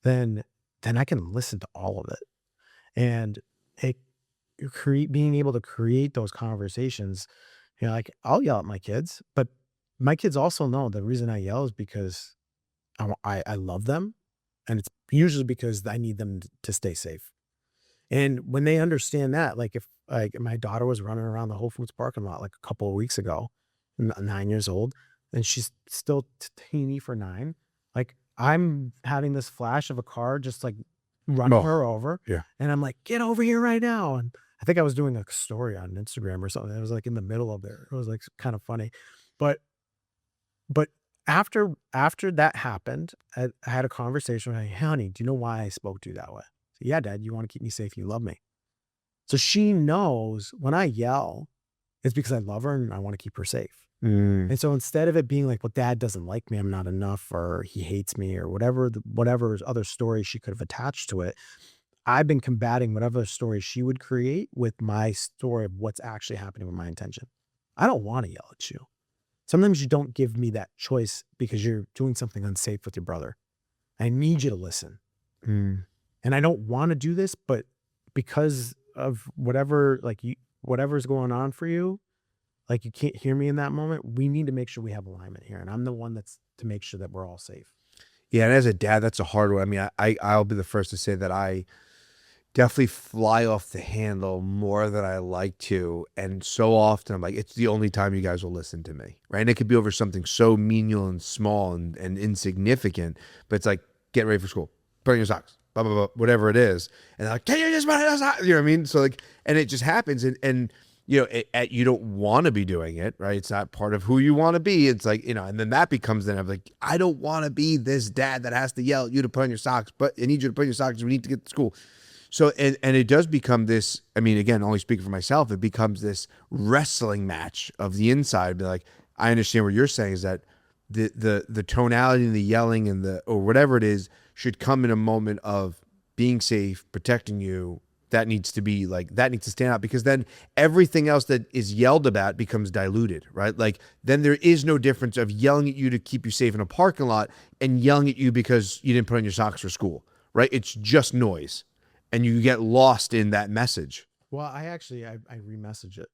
then I can listen to all of it. And being able to create those conversations, like, I'll yell at my kids, but my kids also know the reason I yell is because I love them. And it's usually because I need them to stay safe. And when they understand that, like, if like my daughter was running around the Whole Foods parking lot like a couple of weeks ago, 9 years old, and she's still teeny for 9, like, I'm having this flash of a car just like running her over. Yeah. And I'm like, get over here right now. And I think I was doing a story on Instagram or something. It was like in the middle of there. It was like kind of funny. But after that happened, I had a conversation with her. Hey, honey, do you know why I spoke to you that way? Yeah, Dad, you want to keep me safe. You love me. So she knows when I yell, it's because I love her and I want to keep her safe. And so instead of it being like, well, Dad doesn't like me, I'm not enough, or he hates me, or whatever other story she could have attached to it, I've been combating whatever story she would create with my story of what's actually happening with my intention. I don't want to yell at you. Sometimes you don't give me that choice because you're doing something unsafe with your brother. I need you to listen. And I don't want to do this, but because of whatever's going on for you, like, you can't hear me in that moment. We need to make sure we have alignment here. And I'm the one that's to make sure that we're all safe. Yeah. And as a dad, that's a hard one. I mean, I'll be the first to say that I definitely fly off the handle more than I like to. And so often I'm like, it's the only time you guys will listen to me. Right. And it could be over something so menial and small and insignificant, but it's like, get ready for school, put on your socks, blah, blah, blah, whatever it is. And they're like, can you just put on your socks? You know what I mean? So, like, and it just happens. And you don't want to be doing it, right? It's not part of who you want to be. It's like, and then that becomes then I'm like, I don't want to be this dad that has to yell at you to put on your socks, but I need you to put on your socks. We need to get to school. So, and it does become this, I mean, again, only speaking for myself, it becomes this wrestling match of the inside. Be like, I understand what you're saying is that the tonality and the yelling and or whatever it is should come in a moment of being safe, protecting you. That needs to stand out, because then everything else that is yelled about becomes diluted, right? Like, then there is no difference of yelling at you to keep you safe in a parking lot and yelling at you because you didn't put on your socks for school, right? It's just noise, and you get lost in that message. Well, I re-message it.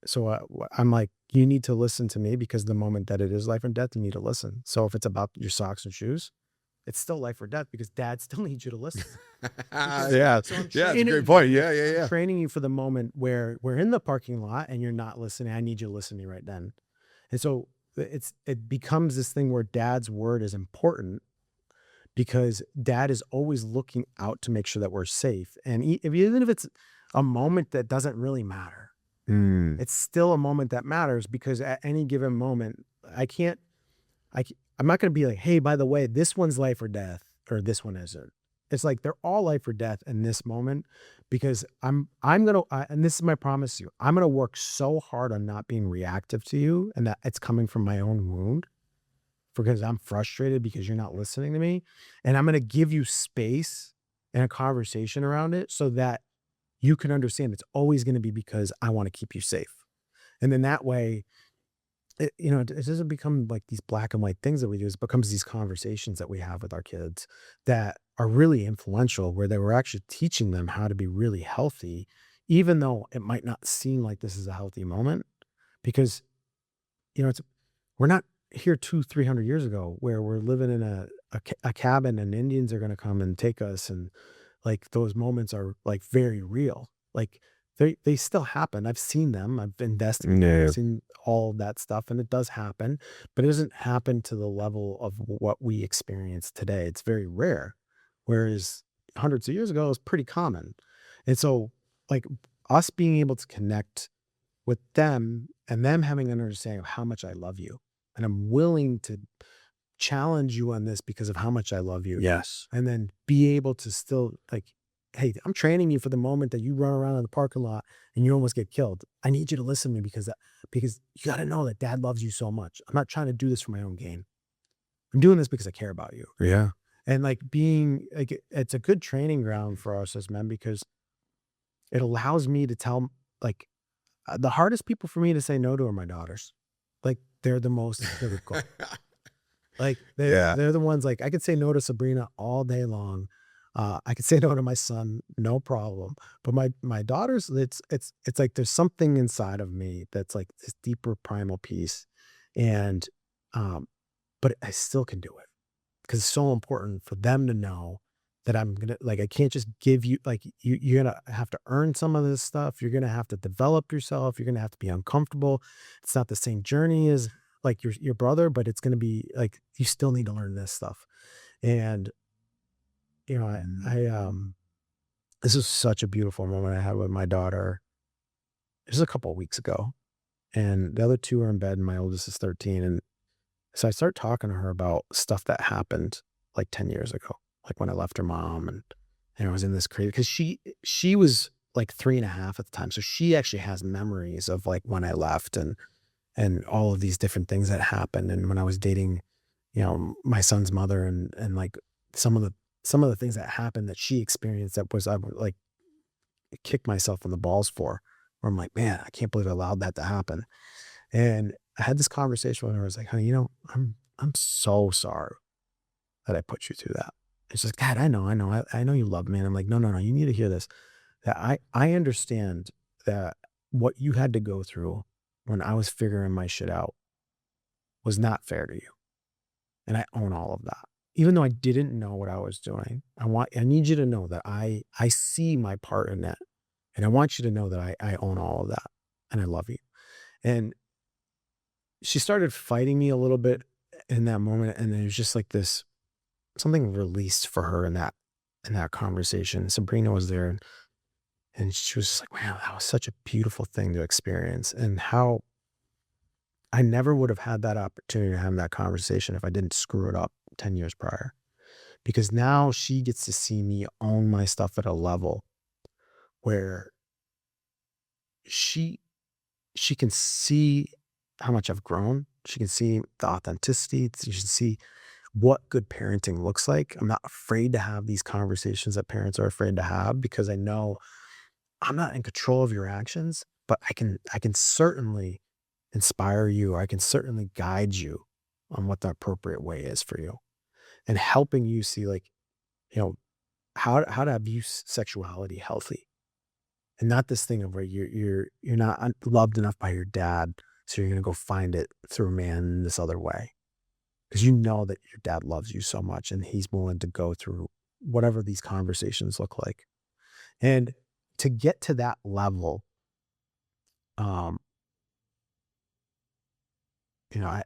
So I'm like, you need to listen to me, because the moment that it is life and death, you need to listen. So if it's about your socks and shoes, it's still life or death, because Dad still needs you to listen. Yeah, it's a great point. Yeah. Training you for the moment where we're in the parking lot and you're not listening. I need you to listen to me right then. And so it becomes this thing where Dad's word is important, because Dad is always looking out to make sure that we're safe. And even if it's a moment that doesn't really matter, it's still a moment that matters, because at any given moment, I can't I'm not going to be like, hey, by the way, this one's life or death, or this one isn't. It's like they're all life or death in this moment, because and this is my promise to you, I'm gonna work so hard on not being reactive to you, and that it's coming from my own wound, because I'm frustrated because you're not listening to me, and I'm gonna give you space and a conversation around it so that you can understand it's always gonna be because I want to keep you safe, and then that way it doesn't become like these black and white things that we do. It becomes these conversations that we have with our kids that are really influential, where they were actually teaching them how to be really healthy, even though it might not seem like this is a healthy moment, because, it's, we're not here 200-300 years ago where we're living in a cabin and Indians are going to come and take us. And like those moments are like very real. Like they still happen. I've seen them. I've investigated. Yeah. I've seen all of that stuff, and it does happen, but it doesn't happen to the level of what we experience today. It's very rare. Whereas hundreds of years ago, it was pretty common. And so, like, us being able to connect with them and them having an understanding of how much I love you, and I'm willing to challenge you on this because of how much I love you. Yes. And then be able to still, like, hey, I'm training you for the moment that you run around in the parking lot and you almost get killed. I need you to listen to me because you got to know that dad loves you so much. I'm not trying to do this for my own gain. I'm doing this because I care about you. Yeah. And like being like, it's a good training ground for us as men, because it allows me to tell, like, the hardest people for me to say no to are my daughters. Like, they're the most difficult. Like they're the ones, like, I could say no to Sabrina all day long. I could say no to my son, no problem. But my daughters, it's like there's something inside of me that's like this deeper primal piece. And but I still can do it because it's so important for them to know that I'm gonna, like, I can't just give you, like, you're gonna have to earn some of this stuff. You're gonna have to develop yourself. You're gonna have to be uncomfortable. It's not the same journey as like your brother, but it's gonna be like you still need to learn this stuff. And this is such a beautiful moment I had with my daughter. This is a couple of weeks ago, and the other two are in bed, and my oldest is 13. And so I start talking to her about stuff that happened like 10 years ago, like when I left her mom, and I was in this crazy, because she was like 3.5 at the time. So she actually has memories of like when I left, and all of these different things that happened. And when I was dating, my son's mother, and like some of the things that happened that she experienced, that was, I would like kick myself in the balls for, where I'm like, man, I can't believe I allowed that to happen. And I had this conversation with her. I was like, honey, I'm so sorry that I put you through that. And she's like, Dad, I know you love me. And I'm like, no, you need to hear this. That I understand that what you had to go through when I was figuring my shit out was not fair to you. And I own all of that. Even though I didn't know what I was doing, I need you to know that I see my part in that. And I want you to know that I own all of that, and I love you. And she started fighting me a little bit in that moment. And it was just like this, something released for her in that conversation. Sabrina was there, and she was just like, wow, that was such a beautiful thing to experience. And how I never would have had that opportunity to have that conversation if I didn't screw it up 10 years prior. Because now she gets to see me own my stuff at a level where she can see how much I've grown. She can see the authenticity. She can see what good parenting looks like. I'm not afraid to have these conversations that parents are afraid to have, because I know I'm not in control of your actions, but I can certainly inspire you, or I can certainly guide you on what the appropriate way is for you, and helping you see, like, how to abuse sexuality healthy. And not this thing of where you're not loved enough by your dad, so you're gonna go find it through a man in this other way, because you know that your dad loves you so much, and he's willing to go through whatever these conversations look like. And to get to that level, um, I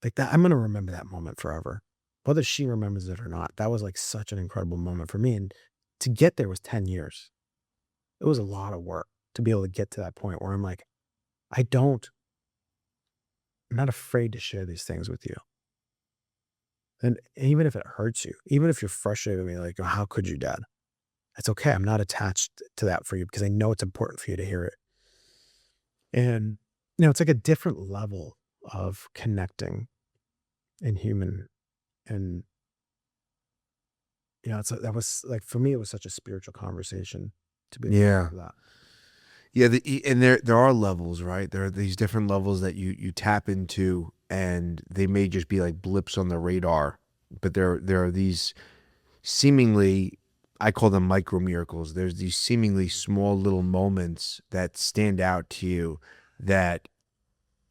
like that. I'm gonna remember that moment forever, whether she remembers it or not. That was like such an incredible moment for me, and to get there was 10 years. It was a lot of work to be able to get to that point where I'm like, I don't I'm not afraid to share these things with you. And even if it hurts you, even if you're frustrated with me, like, "Oh, how could you, Dad?" It's okay. I'm not attached to that for you because I know it's important for you to hear it. And, it's like a different level of connecting in human. And, that was like, for me, it was such a spiritual conversation to be able to Yeah. have that. Yeah, and there are levels, right? There are these different levels that you tap into, and they may just be like blips on the radar, but there are these seemingly, I call them micro miracles. There's these seemingly small little moments that stand out to you that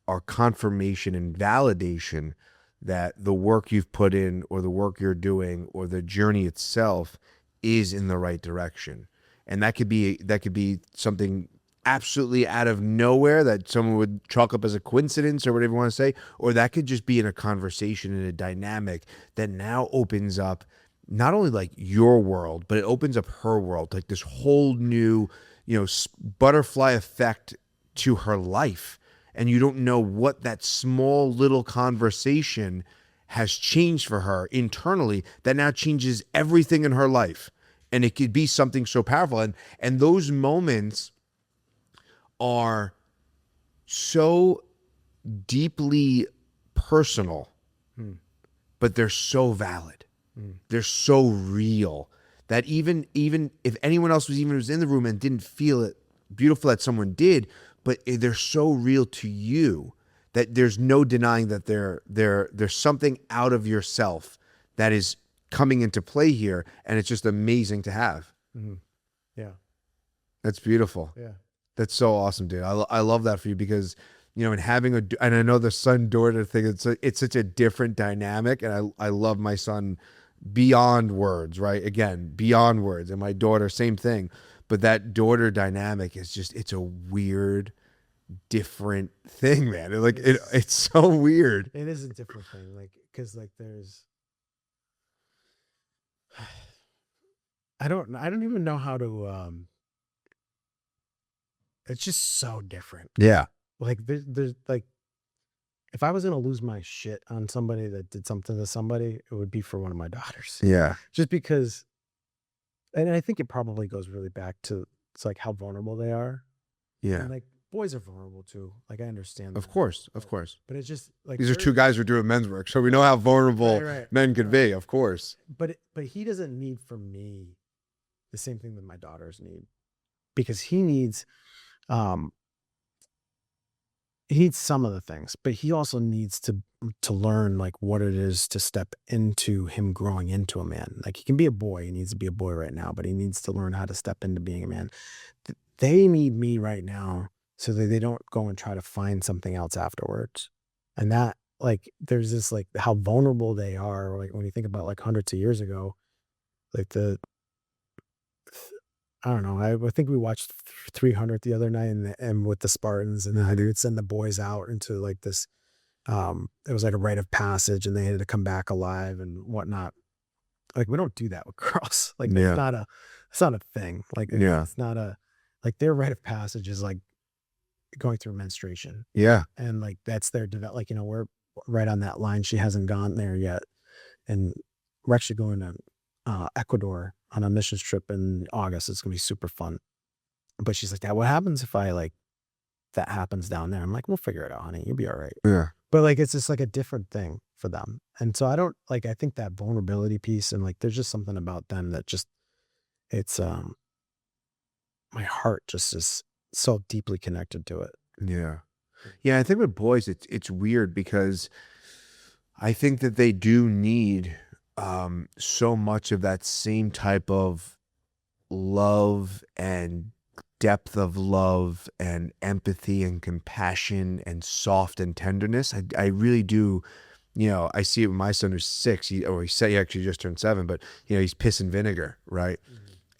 are confirmation and validation that the work you've put in, or the work you're doing, or the journey itself is in the right direction. And that could be something absolutely out of nowhere that someone would chalk up as a coincidence or whatever you want to say, or that could just be in a conversation, in a dynamic that now opens up not only like your world, but it opens up her world, like this whole new, butterfly effect to her life. And you don't know what that small little conversation has changed for her internally that now changes everything in her life. And it could be something so powerful. And those moments are so deeply personal, but they're so valid. They're so real that even if anyone else was in the room and didn't feel it beautiful that someone did, but they're so real to you that there's no denying that there's something out of yourself that is coming into play here, and it's just amazing to have. Yeah. That's beautiful. Yeah. That's so awesome, dude. I love that for you because, and having and I know the son-daughter thing, it's such a different dynamic, and I love my son beyond words, right? Again, beyond words. And my daughter, same thing. But that daughter dynamic is just, it's a weird, different thing, man. It's so weird. It is a different thing. Like, cause like I don't even know how to, it's just so different. Yeah. Like there's like, if I was going to lose my shit on somebody that did something to somebody, it would be for one of my daughters. Yeah. Just because, and I think it probably goes really back to, it's like how vulnerable they are. Yeah. And like boys are vulnerable too. Like I understand Of that. course. But it's just like, These are two guys who are doing men's work, so we know how vulnerable men could be, of course. But he doesn't need from me the same thing that my daughters need, because he needs some of the things, but he also needs to learn like what it is to step into him growing into a man. Like he can be a boy, he needs to be a boy right now, but he needs to learn how to step into being a man. They need me right now so that they don't go and try to find something else afterwards. And that, like, there's this like how vulnerable they are. Like when you think about like hundreds of years ago, like I don't know. I think we watched 300 the other night, and with the Spartans, and I would send the boys out into like this. It was like a rite of passage, and they had to come back alive and whatnot. Like we don't do that with girls. Like Yeah. it's not a thing. Like Yeah. it's not like their rite of passage is like going through menstruation, Yeah. and like that's their like we're right on that line. She hasn't gone there yet, and we're actually going to Ecuador on a missions trip in August. It's gonna be super fun. But she's like, "Dad, what happens if I like that happens down there?" I'm like, "We'll figure it out, honey. You'll be all right." Yeah. But like, it's just like a different thing for them. And so I think that vulnerability piece, and like, there's just something about them that just, it's, my heart just is so deeply connected to it. Yeah. Yeah. I think with boys, it's weird because I think that they do need so much of that same type of love and depth of love and empathy and compassion and soft and tenderness. I really do. I see it with my son who's 6. He actually just turned 7, but he's piss and vinegar, right?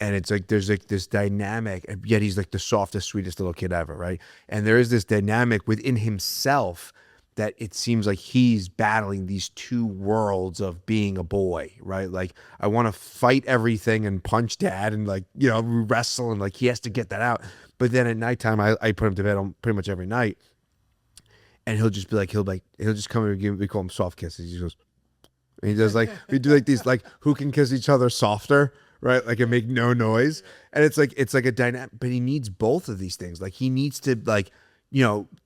And it's like there's like this dynamic, and yet he's like the softest, sweetest little kid ever, right? And there is this dynamic within himself that it seems like he's battling these two worlds of being a boy, right? Like I want to fight everything and punch Dad and like, wrestle, and like he has to get that out. But then at nighttime, I put him to bed on pretty much every night. and he'll just be like, he'll just come and we call him soft kisses. He goes, and he does like, we do like these, like who can kiss each other softer, right? Like and make no noise. And it's like a dynamic, but he needs both of these things. Like he needs to like,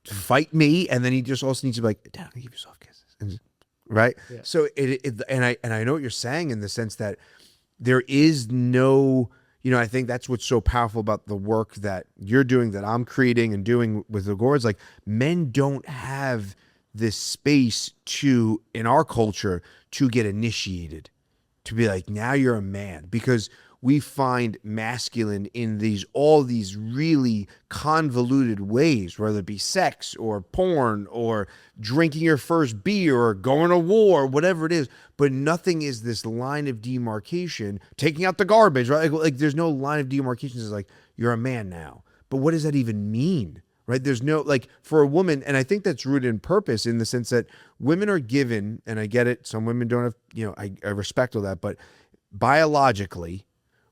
fight me. And then he just also needs to be like, Dad, I'll give you soft kisses. And just, right. Yeah. So and I know what you're saying in the sense that there is no, I think that's what's so powerful about the work that you're doing, that I'm creating and doing with the Gourds. Like men don't have this space to, in our culture, to get initiated, to be like, now you're a man, because we find masculine in all these really convoluted ways, whether it be sex or porn or drinking your first beer or going to war, whatever it is. But nothing is this line of demarcation, taking out the garbage, right? Like there's no line of demarcation. It's like, you're a man now. But what does that even mean? Right? There's no, like for a woman, and I think that's rooted in purpose in the sense that women are given, and I get it, some women don't have, I respect all that, but biologically,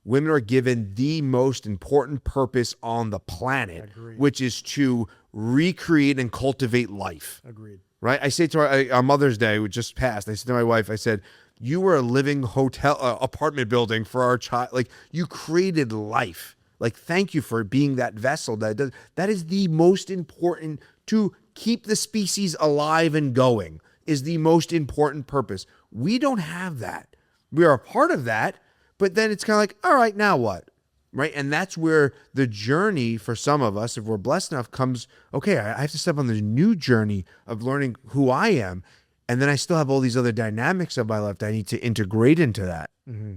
women are given the most important purpose on the planet, which is to recreate and cultivate life. Agreed. Right? I say to our Mother's Day, which just passed, I said to my wife, I said, you were a living hotel, apartment building for our child. Like you created life. Like, thank you for being that vessel that is the most important to keep the species alive and going, is the most important purpose. We don't have that. We are a part of that, but then it's kind of like, all right, now what? Right? And that's where the journey for some of us, if we're blessed enough, comes, okay, I have to step on this new journey of learning who I am. And then I still have all these other dynamics of my life that I need to integrate into that. Mm-hmm.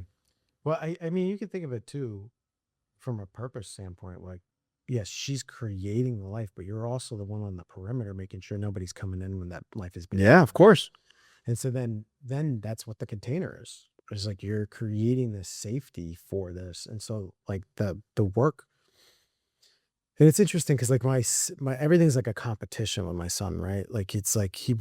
Well, I mean, you can think of it too, from a purpose standpoint, like, yes, she's creating the life, but you're also the one on the perimeter making sure nobody's coming in when that life is being. Yeah, of course. And so then that's what the container is. It's like you're creating this safety for this. And so like the work, and it's interesting because like my everything's like a competition with my son, right? Like it's like he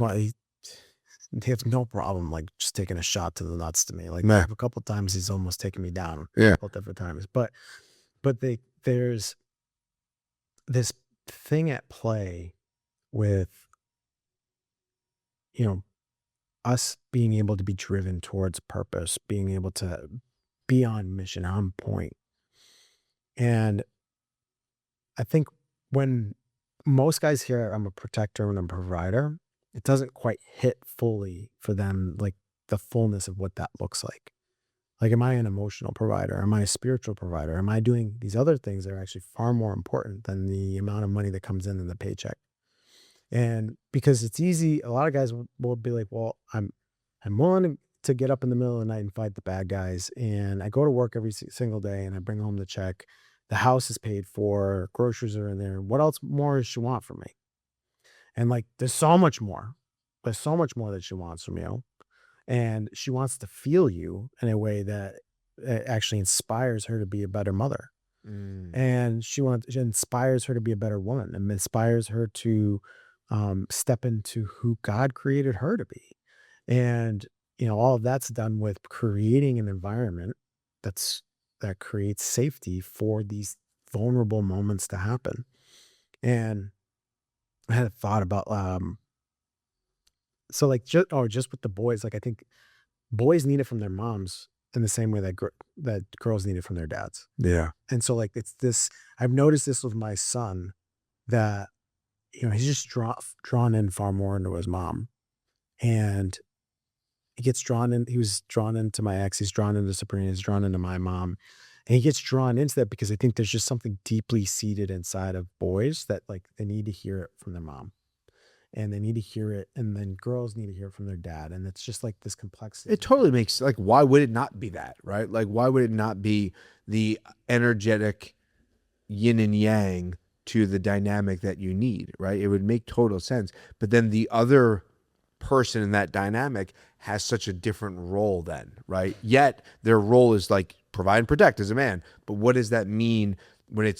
has no problem like just taking a shot to the nuts to me. Like a couple of times he's almost taken me down. Yeah. A couple different times. But there's this thing at play with, us being able to be driven towards purpose, being able to be on mission, on point. And I think when most guys hear I'm a protector and a provider, it doesn't quite hit fully for them, like the fullness of what that looks like. Like, am I an emotional provider? Am I a spiritual provider? Am I doing these other things that are actually far more important than the amount of money that comes in the paycheck? And because it's easy, a lot of guys will be like, well, I'm willing to get up in the middle of the night and fight the bad guys. And I go to work every single day and I bring home the check. The house is paid for, groceries are in there. What else more does she want from me? And like, there's so much more. There's so much more that she wants from you. And she wants to feel you in a way that actually inspires her to be a better mother. And she inspires her to be a better woman, and inspires her to step into who God created her to be. And, all of that's done with creating an environment that creates safety for these vulnerable moments to happen. And I had a thought about, so like, just with the boys, like I think boys need it from their moms in the same way that girls need it from their dads. Yeah. And so like, it's this, I've noticed this with my son, that, he's just drawn in far more into his mom, and he was drawn into my ex, he's drawn into Sabrina, he's drawn into my mom, and he gets drawn into that because I think there's just something deeply seated inside of boys that like, they need to hear it from their mom. And they need to hear it, and then girls need to hear it from their dad. And it's just like this complexity. It totally makes, like, why would it not be that, right? Like, why would it not be the energetic yin and yang to the dynamic that you need, right? It would make total sense. But then the other person in that dynamic has such a different role then, right? Yet their role is like provide and protect as a man. But what does that mean when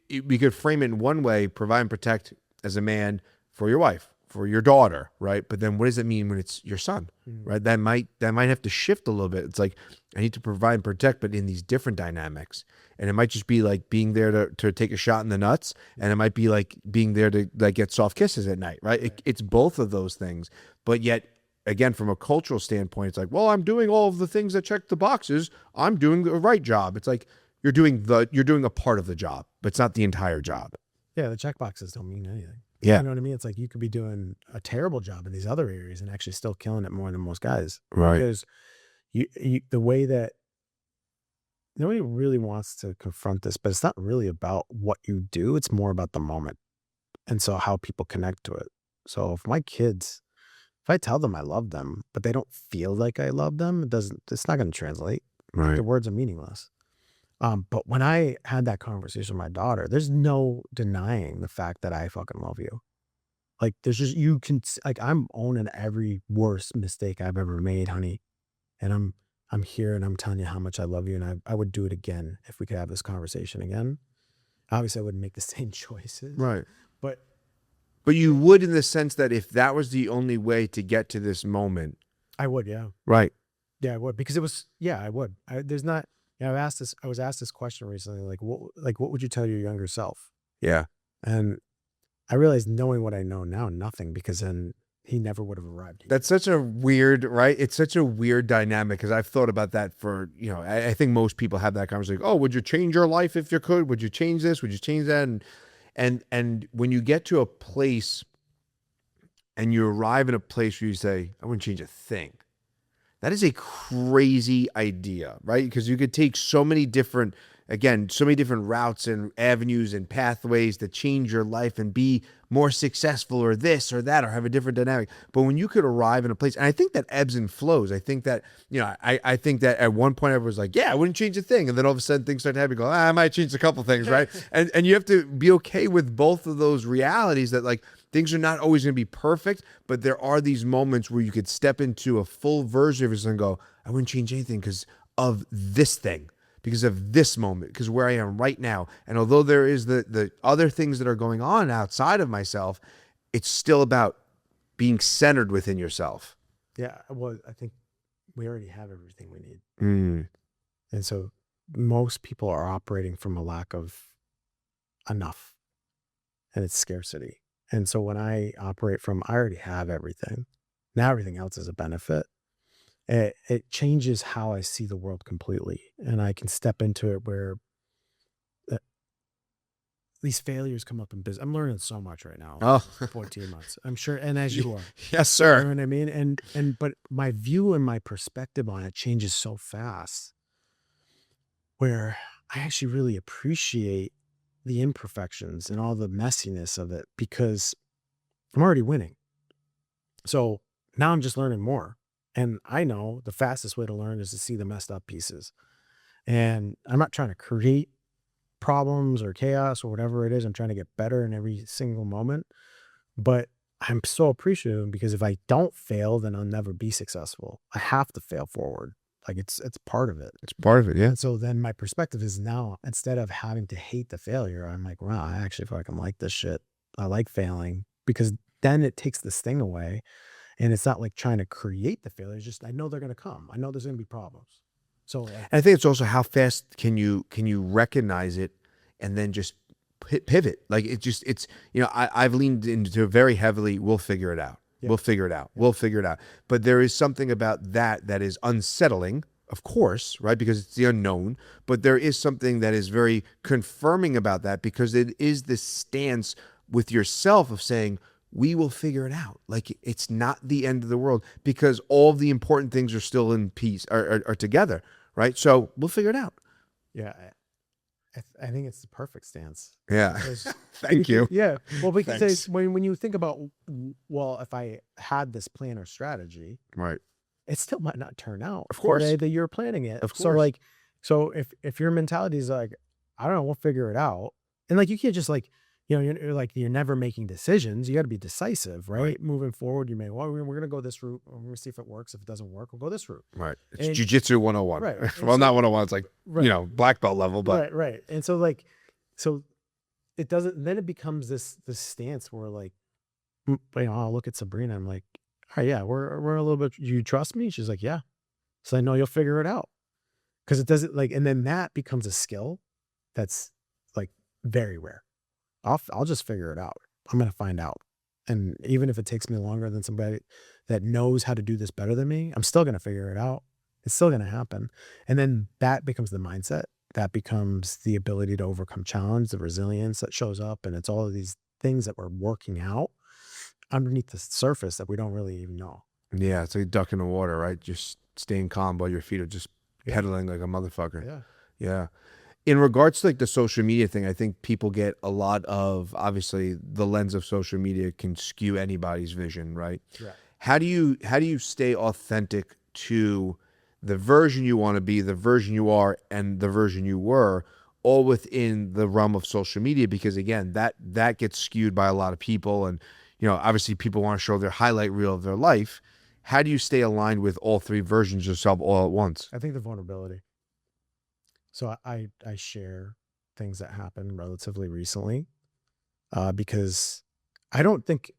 we could frame it in one way, provide and protect as a man for your wife, for your daughter, right? But then what does it mean when it's your son, right? That might have to shift a little bit. It's like, I need to provide and protect, but in these different dynamics. And it might just be like being there to take a shot in the nuts. And it might be like being there to like get soft kisses at night, right? It's both of those things. But yet, again, from a cultural standpoint, it's like, well, I'm doing all of the things that check the boxes. I'm doing the right job. It's like, you're doing a part of the job, but it's not the entire job. Yeah, the checkboxes don't mean anything. Yeah. You know what I mean? It's like you could be doing a terrible job in these other areas and actually still killing it more than most guys. Right. Because the way that nobody really wants to confront this, but it's not really about what you do. It's more about the moment. And so how people connect to it. So if I tell them I love them, but they don't feel like I love them, it's not going to translate. Right. The words are meaningless. But when I had that conversation with my daughter, there's no denying the fact that I fucking love you. Like I'm owning every worst mistake I've ever made, honey. And I'm here and I'm telling you how much I love you. And I would do it again if we could have this conversation again. Obviously I wouldn't make the same choices. Right. But you would, in the sense that if that was the only way to get to this moment. I would, yeah. Right. Yeah, I would. Because I would. I was asked this question recently, what would you tell your younger self? Yeah. And I realized, knowing what I know now, nothing, because then he never would have arrived here. That's such a weird, right? It's such a weird dynamic, because I've thought about that for, I think most people have that conversation. Oh, would you change your life if you could? Would you change this? Would you change that? And when you get to a place and you arrive in a place where you say, I wouldn't change a thing. That is a crazy idea, right? Because you could take so many different routes and avenues and pathways to change your life and be more successful, or this or that, or have a different dynamic. But when you could arrive in a place, and I think that ebbs and flows. I think that, I think that at one point everyone was like, yeah, I wouldn't change a thing. And then all of a sudden things start to happen. I might change a couple things, right? and you have to be okay with both of those realities, that like, things are not always going to be perfect, but there are these moments where you could step into a full version of yourself and go, I wouldn't change anything because of this thing, because of this moment, because where I am right now. And although there is the other things that are going on outside of myself, it's still about being centered within yourself. Yeah, well, I think we already have everything we need. And so most people are operating from a lack of enough, and it's scarcity. And so when I operate from, I already have everything, now everything else is a benefit, it changes how I see the world completely. And I can step into it where these failures come up in business. I'm learning so much right now. Oh, 14 months. I'm sure. And as you are. Yes, sir. You know what I mean? But my view and my perspective on it changes so fast, where I actually really appreciate the imperfections and all the messiness of it, because I'm already winning. So now I'm just learning more. And I know the fastest way to learn is to see the messed up pieces. And I'm not trying to create problems or chaos or whatever it is. I'm trying to get better in every single moment. But I'm so appreciative, because if I don't fail, then I'll never be successful. I have to fail forward. Like it's part of it. It's part of it, yeah. And so then my perspective is, now, instead of having to hate the failure, I'm like, wow, I actually fucking like this shit. I like failing, because then it takes the sting away. And it's not like trying to create the failure. It's just, I know they're going to come. I know there's going to be problems. So I think it's also how fast can you recognize it and then just pivot. Like I've leaned into very heavily, we'll figure it out. Yeah. We'll figure it out. Yeah. We'll figure it out. But there is something about that is unsettling, of course, right? Because it's the unknown. But there is something that is very confirming about that, because it is this stance with yourself of saying, we will figure it out. Like, it's not the end of the world, because all of the important things are still in peace, are together, right? So we'll figure it out. Yeah. I think it's the perfect stance. Yeah. Thank you. Yeah. Well, because when you think about, well, if I had this plan or strategy, right, it still might not turn out. Of course. The day that you're planning it. Of course. So if your mentality is like, I don't know, we'll figure it out. And like, you can't just like, you're never making decisions. You got to be decisive, right? Moving forward, we're going to go this route. We're going to see if it works. If it doesn't work, we'll go this route. Right. It's jiu-jitsu 101. Right. Well, not 101. It's like, black belt level, but. Right. And so it doesn't, then it becomes this stance where like, I'll look at Sabrina. I'm like, all right, yeah, we're a little bit. You trust me? She's like, yeah. So I know you'll figure it out because it doesn't like, and then that becomes a skill that's like very rare. I'll just figure it out. I'm gonna find out, and even if it takes me longer than somebody that knows how to do this better than me, I'm still gonna figure it out. It's still gonna happen, and then that becomes the mindset. That becomes the ability to overcome challenge, the resilience that shows up, and it's all of these things that we're working out underneath the surface that we don't really even know. Yeah, it's like a duck in the water, right? Just staying calm while your feet are just Yeah. pedaling like a motherfucker. Yeah. Yeah. In regards to like the social media thing, I think people get a lot of, obviously the lens of social media can skew anybody's vision, right? Right. How do you stay authentic to the version you want to be, the version you are, and the version you were, all within the realm of social media? Because again, that gets skewed by a lot of people, and obviously people want to show their highlight reel of their life. How do you stay aligned with all three versions of yourself all at once? I think the vulnerability. So I share things that happened relatively recently, because I don't think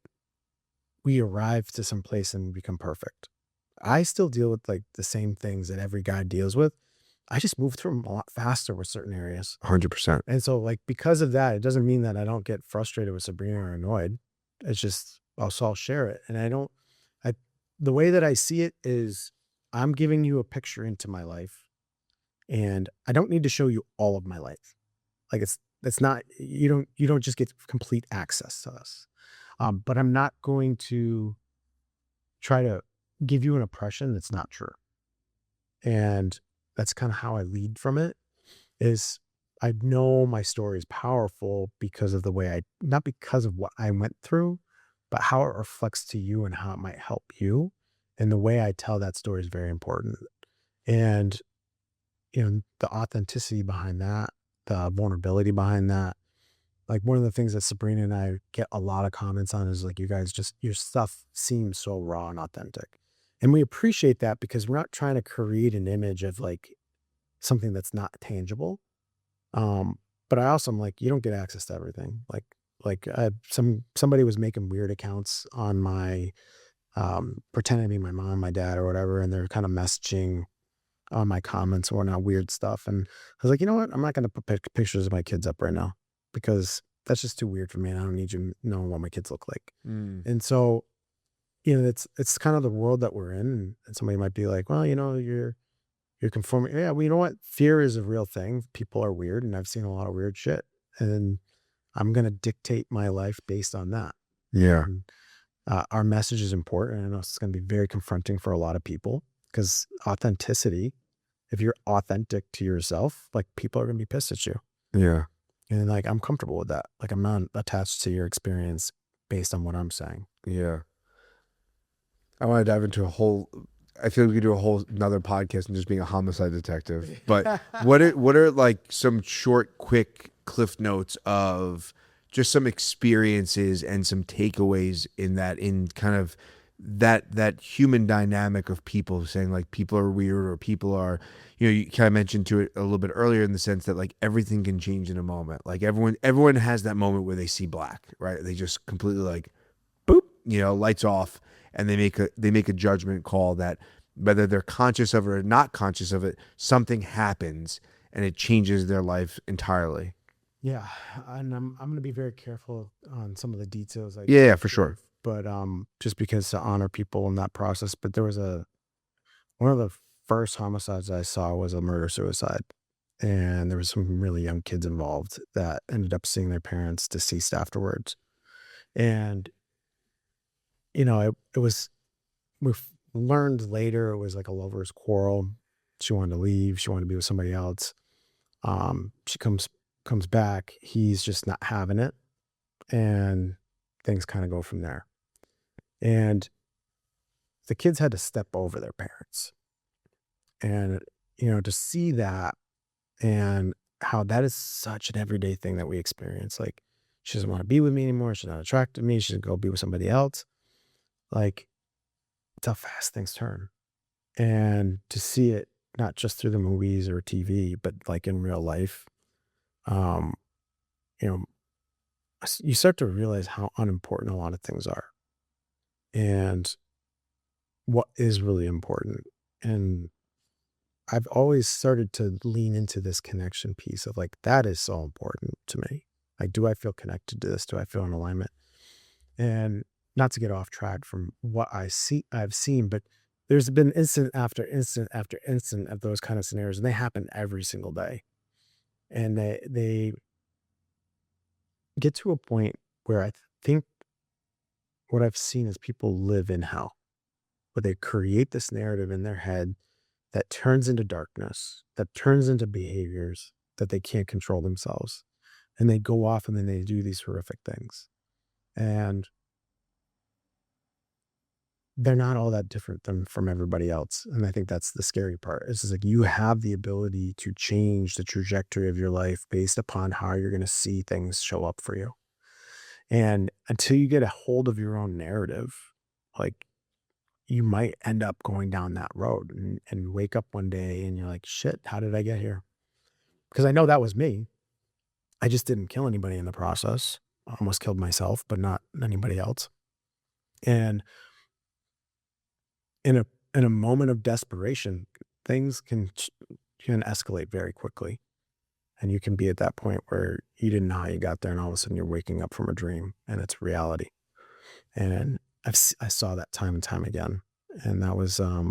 we arrive to some place and become perfect. I still deal with like the same things that every guy deals with. I just move through them a lot faster with certain areas. 100%. And so like, because of that, it doesn't mean that I don't get frustrated with Sabrina or annoyed. It's just, I'll share it. And the way that I see it is I'm giving you a picture into my life, and I don't need to show you all of my life. Like it's not, you don't just get complete access to us. But I'm not going to try to give you an impression that's not true. And that's kind of how I lead from it. Is I know my story is powerful because of the way not because of what I went through, but how it reflects to you and how it might help you. And the way I tell that story is very important. And, the authenticity behind that, the vulnerability behind that, like one of the things that Sabrina and I get a lot of comments on is like, you guys just, your stuff seems so raw and authentic. And we appreciate that because we're not trying to create an image of like something that's not tangible. But I also am like, you don't get access to everything. Somebody was making weird accounts on my, pretending to be my mom, my dad or whatever. And they're kind of messaging on my comments or not weird stuff. And I was like, you know what? I'm not going to put pictures of my kids up right now because that's just too weird for me. And I don't need you knowing what my kids look like. And so, it's kind of the world that we're in. And somebody might be like, well, you're conforming. Yeah. Well, you know what? Fear is a real thing. People are weird, and I've seen a lot of weird shit. And I'm going to dictate my life based on that. Yeah. And, our message is important. I know it's going to be very confronting for a lot of people because authenticity, if you're authentic to yourself, like people are going to be pissed at you. Yeah. And like, I'm comfortable with that. Like, I'm not attached to your experience based on what I'm saying. Yeah. I want to dive into I feel we could do a whole another podcast and just being a homicide detective. But what are like some short, quick cliff notes of just some experiences and some takeaways in kind of that human dynamic of people saying like people are weird or people are, you kind of mentioned to it a little bit earlier in the sense that like everything can change in a moment. Like everyone has that moment where they see black, right? They just completely like, boop, lights off, and they make a judgment call that whether they're conscious of it or not conscious of it, something happens and it changes their life entirely. Yeah. And I'm going to be very careful on some of the details. Yeah, for sure. But just because to honor people in that process. But there was one of the first homicides I saw was a murder-suicide. And there was some really young kids involved that ended up seeing their parents deceased afterwards. And, it was, we learned later it was like a lover's quarrel. She wanted to leave. She wanted to be with somebody else. She comes back. He's just not having it. And things kind of go from there. And the kids had to step over their parents. And, to see that and how that is such an everyday thing that we experience. Like, she doesn't want to be with me anymore. She's not attracted to me. She's going to go be with somebody else. Like, it's how fast things turn. And to see it not just through the movies or TV, but like in real life, you start to realize how unimportant a lot of things are. and what is really important. And I've always started to lean into this connection piece of like, that is so important to me. Like, do I feel connected to this? Do I feel in alignment? And not to get off track from what I've seen, but there's been instant after instant after instant of those kind of scenarios, and they happen every single day. And they get to a point where I think what I've seen is people live in hell, where they create this narrative in their head that turns into darkness, that turns into behaviors that they can't control themselves. And they go off and then they do these horrific things. And they're not all that different from everybody else. And I think that's the scary part. It's just like you have the ability to change the trajectory of your life based upon how you're going to see things show up for you. And until you get a hold of your own narrative, like you might end up going down that road and wake up one day and you're like, shit, how did I get here? Because I know that was me. I just didn't kill anybody in the process. I almost killed myself, but not anybody else. And in a moment of desperation, things can escalate very quickly. And you can be at that point where you didn't know how you got there, and all of a sudden you're waking up from a dream and it's reality. And I saw that time and time again. And that was, I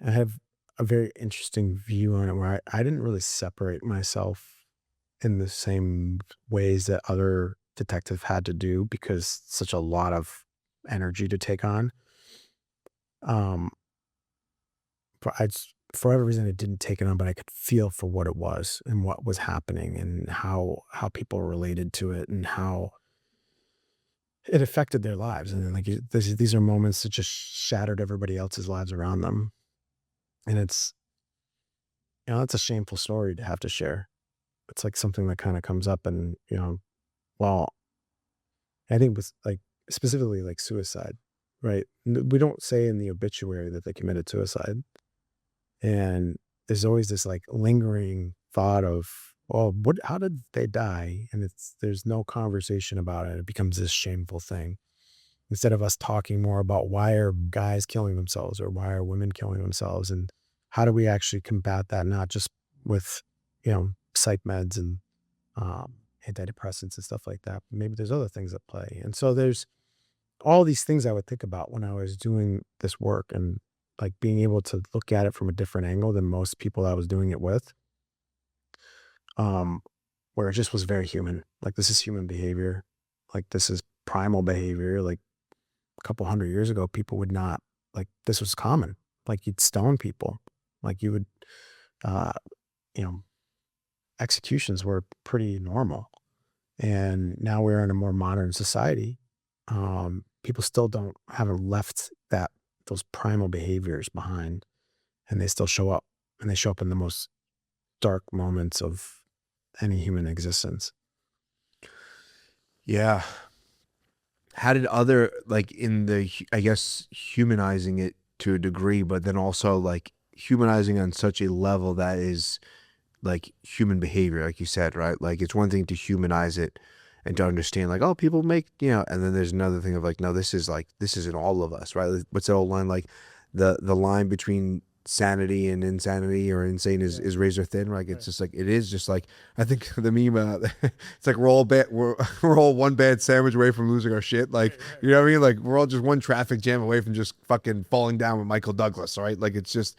have a very interesting view on it where I didn't really separate myself in the same ways that other detectives had to do, because such a lot of energy to take on. But for whatever reason, it didn't take it on, but I could feel for what it was and what was happening and how people related to it and how it affected their lives. And then, like, these are moments that just shattered everybody else's lives around them. And it's a shameful story to have to share. It's like something that kind of comes up and, well, I think with like specifically like suicide, right? We don't say in the obituary that they committed suicide. And there's always this like lingering thought of, well, how did they die? And there's no conversation about it. It becomes this shameful thing. Instead of us talking more about why are guys killing themselves or why are women killing themselves, and how do we actually combat that, not just with, psych meds and antidepressants and stuff like that. Maybe there's other things at play. And so there's all these things I would think about when I was doing this work, and like being able to look at it from a different angle than most people I was doing it with. Where it just was very human. Like, this is human behavior. Like, this is primal behavior. Like, a couple hundred years ago, people would not, like, this was common. Like, you'd stone people. Like, you would, executions were pretty normal. And now we're in a more modern society. People still haven't left those primal behaviors behind, and they still show up, and they show up in the most dark moments of any human existence. Yeah. How did like in the, I guess, humanizing it to a degree, but then also like humanizing on such a level that is like human behavior, like you said, right? Like, it's one thing to humanize it and to understand like, oh, people make, and then there's another thing of like, no, this is in all of us, right? What's that old line? Like the line between sanity and insanity or insane is razor thin. Like, it's just like, it is just like, I think the meme, it's like we're all one bad sandwich away from losing our shit. Like, you know what I mean? Like, we're all just one traffic jam away from just fucking falling down with Michael Douglas. Right? Like, it's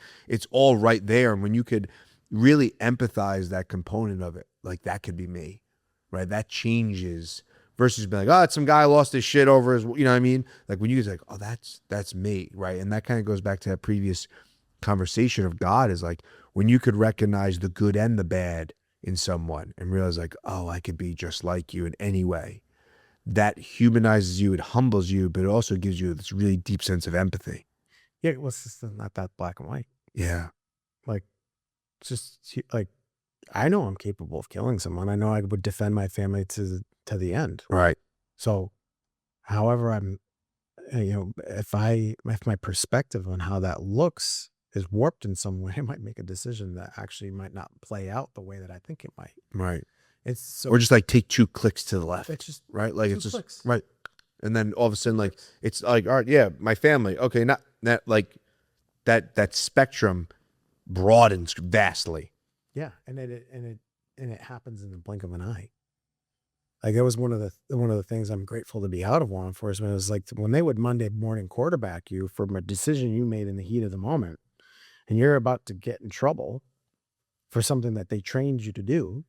all right there. And when you could really empathize that component of it, like, that could be me, right? That changes versus being like, oh, it's some guy lost his shit over his, you know what I mean? Like, when you guys like, oh, that's me, right? And that kind of goes back to that previous conversation of God, is like when you could recognize the good and the bad in someone and realize like, oh, I could be just like you in any way. That humanizes you, it humbles you, but it also gives you this really deep sense of empathy. Yeah, well, it's just not that black and white. Yeah. Like, just like, I know I'm capable of killing someone. I know I would defend my family to the end. Right. So, however, I'm, if my perspective on how that looks is warped in some way, I might make a decision that actually might not play out the way that I think it might. Right. It's so, or just like take 2 clicks to the left. It's just right. Like, 2 it's just clicks. right. And then all of a sudden, like, it's like, all right, yeah, my family. Okay, not like that spectrum broadens vastly. Yeah, and it happens in the blink of an eye. Like that was one of the things I'm grateful to be out of law enforcement. It was like when they would Monday morning quarterback you from a decision you made in the heat of the moment, and you're about to get in trouble for something that they trained you to do.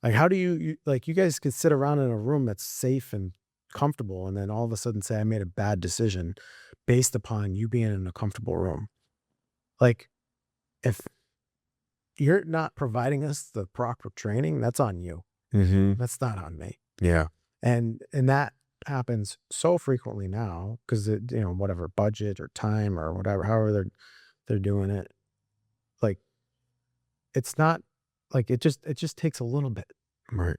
Like, how do you like you guys could sit around in a room that's safe and comfortable, and then all of a sudden say I made a bad decision based upon you being in a comfortable room? Like, if you're not providing us the proper training, that's on you. Mm-hmm. That's not on me. Yeah. And that happens so frequently now because whatever budget or time or whatever, however they're doing it, like it's not like it just takes a little bit, Right.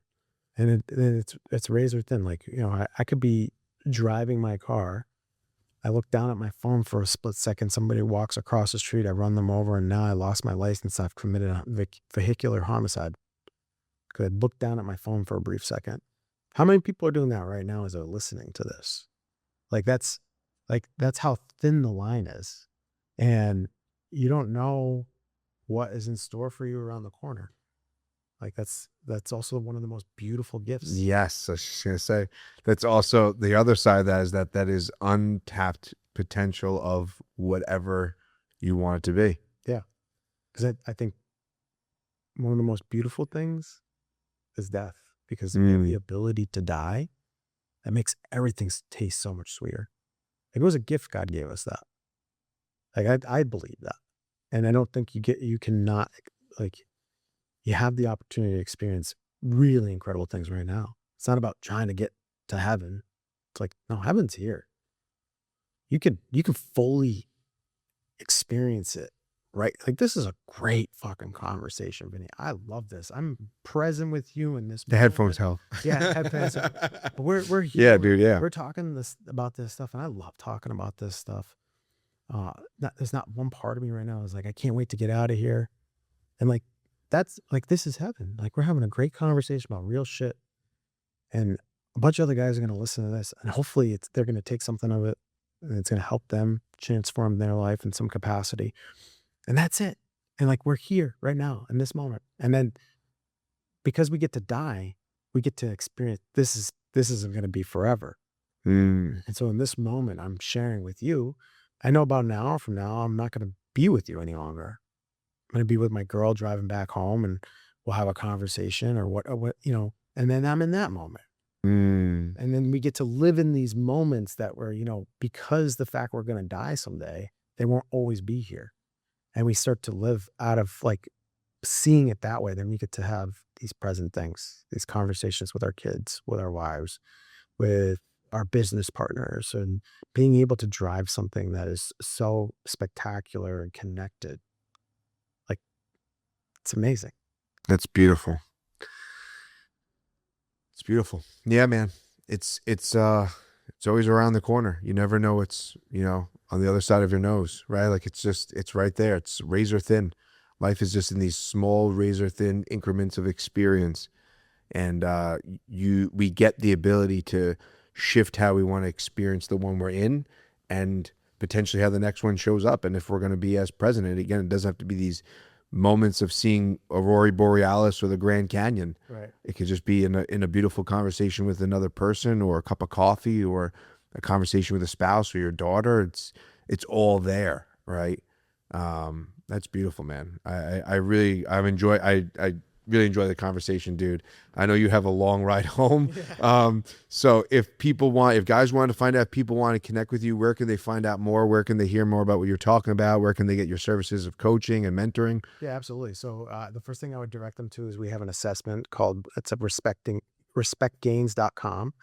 and it's razor thin. Like I could be driving my car, I look down at my phone for a split second, somebody walks across the street, I run them over, and now I lost my license. I've committed a vehicular homicide. Could look down at my phone for a brief second. How many people are doing that right now as they're listening to this? That's how thin the line is. And you don't know what is in store for you around the corner. Like that's also one of the most beautiful gifts. Yes, I was just gonna say that's also the other side of that is that is untapped potential of whatever you want it to be. Yeah. Because I think one of the most beautiful things is death, because the ability to die, that makes everything taste so much sweeter. Like it was a gift God gave us that. Like I believe that. And I don't think you cannot, like, you have the opportunity to experience really incredible things right now. It's not about trying to get to heaven. It's like, no, heaven's here. You can fully experience it, right? Like this is a great fucking conversation, Vinny. I love this. I'm present with you in this. The headphones help. Yeah, headphones. But we're here. Yeah, dude. Yeah, we're talking about this stuff, and I love talking about this stuff. There's not one part of me right now is like, I can't wait to get out of here. And like, that's like, this is heaven. Like we're having a great conversation about real shit. And a bunch of other guys are going to listen to this, and hopefully they're going to take something of it, and it's going to help them transform their life in some capacity. And that's it. And like, we're here right now in this moment. And then because we get to die, we get to experience, this isn't going to be forever. And so in this moment, I'm sharing with you, I know about an hour from now, I'm not going to be with you any longer. I'm going to be with my girl driving back home, and we'll have a conversation or what, and then I'm in that moment. And then we get to live in these moments that were, because the fact we're going to die someday, they won't always be here. And we start to live out of like seeing it that way. Then we get to have these present things, these conversations with our kids, with our wives, with our business partners, and being able to drive something that is so spectacular and connected. Like, it's amazing. That's beautiful. It's beautiful. Yeah, man. It's always around the corner. You never know what's, on the other side of your nose, right? Like it's right there. It's razor thin. Life is just in these small razor thin increments of experience. And we get the ability to shift how we want to experience the one we're in, and potentially how the next one shows up. And if we're going to be as present, again, it doesn't have to be these moments of seeing Aurora Borealis or the Grand Canyon. Right. It could just be in a beautiful conversation with another person, or a cup of coffee, or a conversation with a spouse or your daughter. It's all there, right? That's beautiful, man. I really enjoy the conversation, dude. I know you have a long ride home. Yeah. So if guys want to find out, if people want to connect with you, where can they find out more? Where can they hear more about what you're talking about? Where can they get your services of coaching and mentoring? Yeah, absolutely. So the first thing I would direct them to is we have an assessment called, it's a respectgains.com.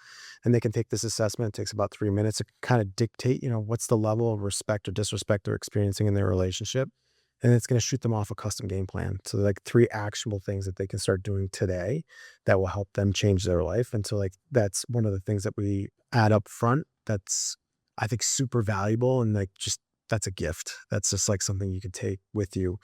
And they can take this assessment. It takes about 3 minutes to kind of dictate, what's the level of respect or disrespect they're experiencing in their relationship. And it's going to shoot them off a custom game plan. So like 3 actionable things that they can start doing today that will help them change their life. And so like, that's one of the things that we add up front. That's, I think, super valuable. And like, that's a gift. That's just like something you can take with you.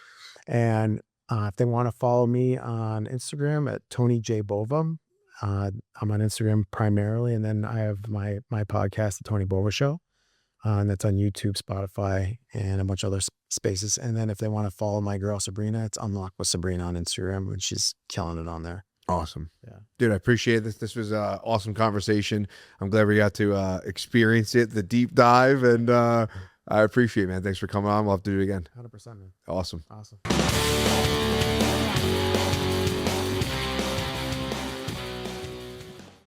And if they want to follow me on Instagram at Tony J Bova, I'm on Instagram primarily, and then I have my podcast, the Tony Bova Show, and that's on YouTube, Spotify, and a bunch of other spaces. And then if they want to follow my girl Sabrina, it's Unlock with Sabrina on Instagram, and she's killing it on there. Awesome. Yeah. Dude, I appreciate this. This was an awesome conversation. I'm glad we got to experience it, the deep dive, and I appreciate it, man. Thanks for coming on. We'll have to do it again. 100%, man. Awesome. Awesome.